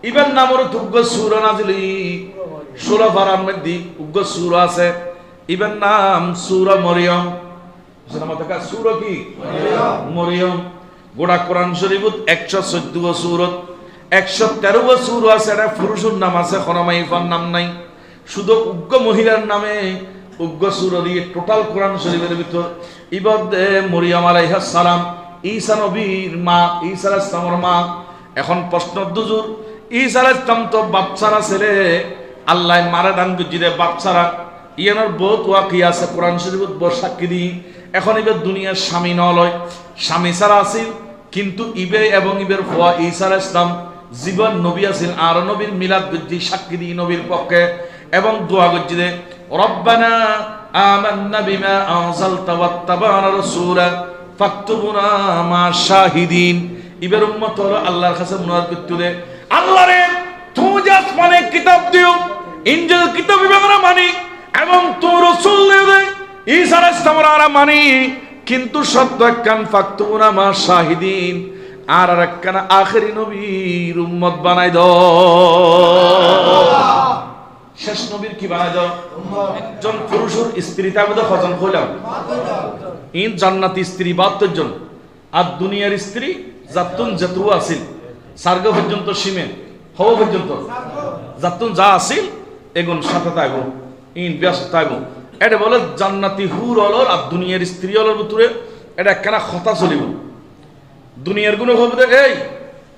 ইবেন নামের তুগ্গ সূরা নাজিলি সূরা বারার মধ্যে উগ্গ সূরা আছে, ইবেন নাম সূরা মরিয়ম। জানামত কা সূরা কি মরিয়ম। গোটা কোরআন শরীফত 114 সূরত 113 সূরা আছে, এটা পুরুষের নাম আছে, কোনো মাইফার নাম নাই, শুধু উগ্গ মহিলার নামে উগ্গ সূরা দিয়ে টোটাল কোরআন শরীফের ভিতর। ইবাদে মরিয়ম আলাইহিস সালাম ঈসা নবীর মা, ঈসা আলাইহিস সালামের মা। এখন প্রশ্ন দুজুর, ঈসা আলাইহিস সালাম তো বাচ্চারা ছেলে, আল্লাহ মারা দান গুজিরে বাচ্চারা, ইয়ানোর বহুত ওয়াকি আছে কোরআন শরীফত বড় সাক্ষী দি। এখন ইবে দুনিয়ার স্বামী নলয়, স্বামী ছাড়া আছিল, কিন্তু ইবে এবং ইবের ফুয়া ঈসা আলাইহিস সালাম জীবন নবী আছেন, আর নবীর মিলাদ গুজি সাক্ষী দি নবীর পক্ষে এবং দোয়া গুজি দে রব্বানা আমান্না বিমা আনজালতা ওয়াত্তাবা'না রাসূলা ফাকতুবনা মা শাহিদিন। ইবের উম্মত হলো আল্লাহর কাছে মুনাজাত করতে দে, আল্লাহ রে তুমি যে আসমানে কিতাব দিও, ইনজিল কিতাব আমরা মানি এবং তোর রাসূল দে ঈসা আলাইহিস সালাম আমরা মানি, কিন্তু সত্য একখান ফাকতুবনা মা শাহিদিন, আর একখান আখেরি নবীর উম্মত বানাই দাও। শেষ নবীর কি বানাই দাও? একজন পুরুষের স্ত্রী তাবদ খজন কইলাম ইন জান্নাতি স্ত্রী 72 জন, আর দুনিয়ার স্ত্রী জাতুন যতু আছিল স্বর্গ পর্যন্ত সীমে হওয়া পর্যন্ত জাতুন যা আছিল এগুন সাথে তাইব ইন ব্যস্ত তাইব এটা বলে জান্নাতি হুর অলর আর দুনিয়ার স্ত্রী অলর ভিতরে এটা একখানা কথা চলিব দুনিয়ার গুণ হবে এই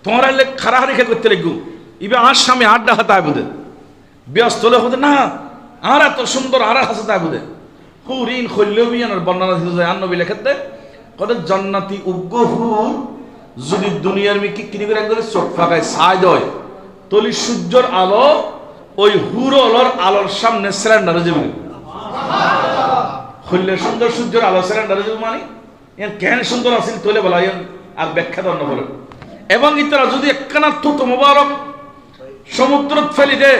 তোমার খারা রেখে করতে লাগবো ইবে আর স্বামী আড্ডা হাতে আইবুদে ব্যস্ত হলে হতে না আর এত সুন্দর আর হাসতে আইবুদে হুর ইন খল্যবিয়ানের বর্ণনা দিতে যায় আন্নবী লেখাতে কত জান্নাতি উগ্র হুর যদি দুনিয়ার মিকি কিনে করে একদম চোখ ফাঁকায় ছাই দেয় তলি সূর্যের আলো ওই হুর অলর আলোর সামনে সিলিন্ডারে যাবে হইলে সুন্দর সূর্যের আলো সিলিন্ডারে যাবে মানে কেন সুন্দর আছিল তোলে বলা আর ব্যাখ্যা দণ্ড বলে এবং ইতারা যদি একখানা তুত মোবারক সমুদ্র ফেলি দে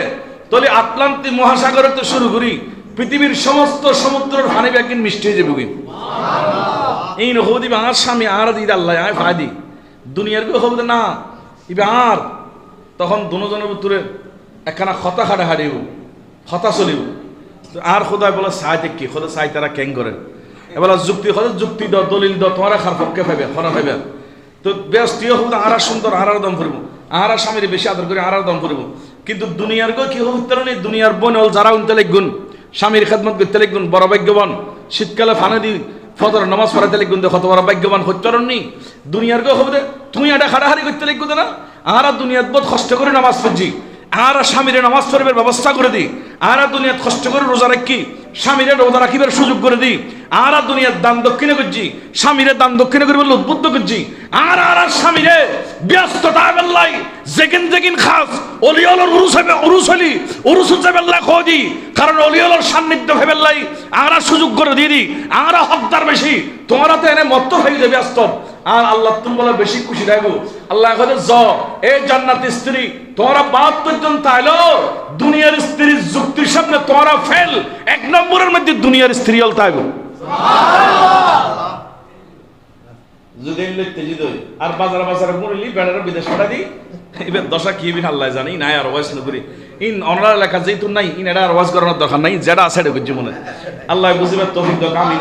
তাহলে আটলান্টিক মহাসাগর তো শুরু করি পৃথিবীর সমস্ত সমুদ্রের পানি একদিন মিষ্টি হয়ে যাবে এই নহদি আর স্বামী আর দিদ আল্লাহ আয় ফায়দি দুনিয়ার কেউ হবে না ইবে আর তখন দুজনের ভিতরে একখানা খতা খাটা হারিব খতা চলিব আর খোদায় বলে চাই দেখি খোদা চাই তারা কেং করে এবার যুক্তি খোদা যুক্তি দ দলিল দ তোমার খার পক্ষে পাইবে খরা পাইবে তো ব্যস্ত হোক আর সুন্দর আর দম করবো আর স্বামীর বেশি আদর করে আর দম করবো কিন্তু দুনিয়ার গো কি হোক নেই দুনিয়ার বোন হল যারা উনতে লিখগুন স্বামীর খেদমত করতে লিখগুন বড় ভাগ্যবান শীতকালে ফানে দি ফজর নামাজ পড়াতে লিখগুন কত বড় ভাগ্যবান হচ্চরণ নি দুনিয়ার গো হবে তুমি এটা হারাহারি করতে লিখবো না আর দুনিয়ার বোধ কষ্ট করে নামাজ পড়ছি আর স্বামীর নামাজ পড়বার ব্যবস্থা করে দিই আর দুনিয়াত কষ্ট করে রোজা রাখি স্বামীর রোজা রাখিবার সুযোগ করে দিই আর দুনিয়ার দান দক্ষিণে করছি স্বামীর দান দক্ষিণে করে বলে উদ্বুদ্ধ করছি আর আর স্বামীরে ব্যস্ততা বেল্লাই যেকিন যেকিন খাস অলিয়লর উরুস হবে উরুস হলি উরুস বেল্লা খোঁজি কারণ অলিয়লর সান্নিধ্য ভেবেল্লাই আর সুযোগ করে দিয়ে দিই আর হকদার বেশি তোমারা তো এনে মত্ত হয়ে যাবে ব্যস্ত আর আল্লাহ তুমি বলে বেশি খুশি থাকবো আল্লাহ এখন এই জান্নাতি স্ত্রী তোমরা 72 জন তাইলো দুনিয়ার স্ত্রীর যুক্তির সামনে তোমরা ফেল এক নম্বরের মধ্যে দুনিয়ার স্ত্রী হল তাইবো যদি লিখতে যদি আর বাজার বাজারে মুরলি বেড়ার বিদেশ পাঠা দিই এবার দশা কি বিন আল্লাহ জানি নাই আর ওয়াজ নকরি ইন অনরা লেখা যেহেতু নাই ইন এটা আর ওয়াজ করানোর দরকার নাই যেটা আছে এটা বুঝছি মনে আল্লাহ বুঝিবার তৌফিক দাও আমিন।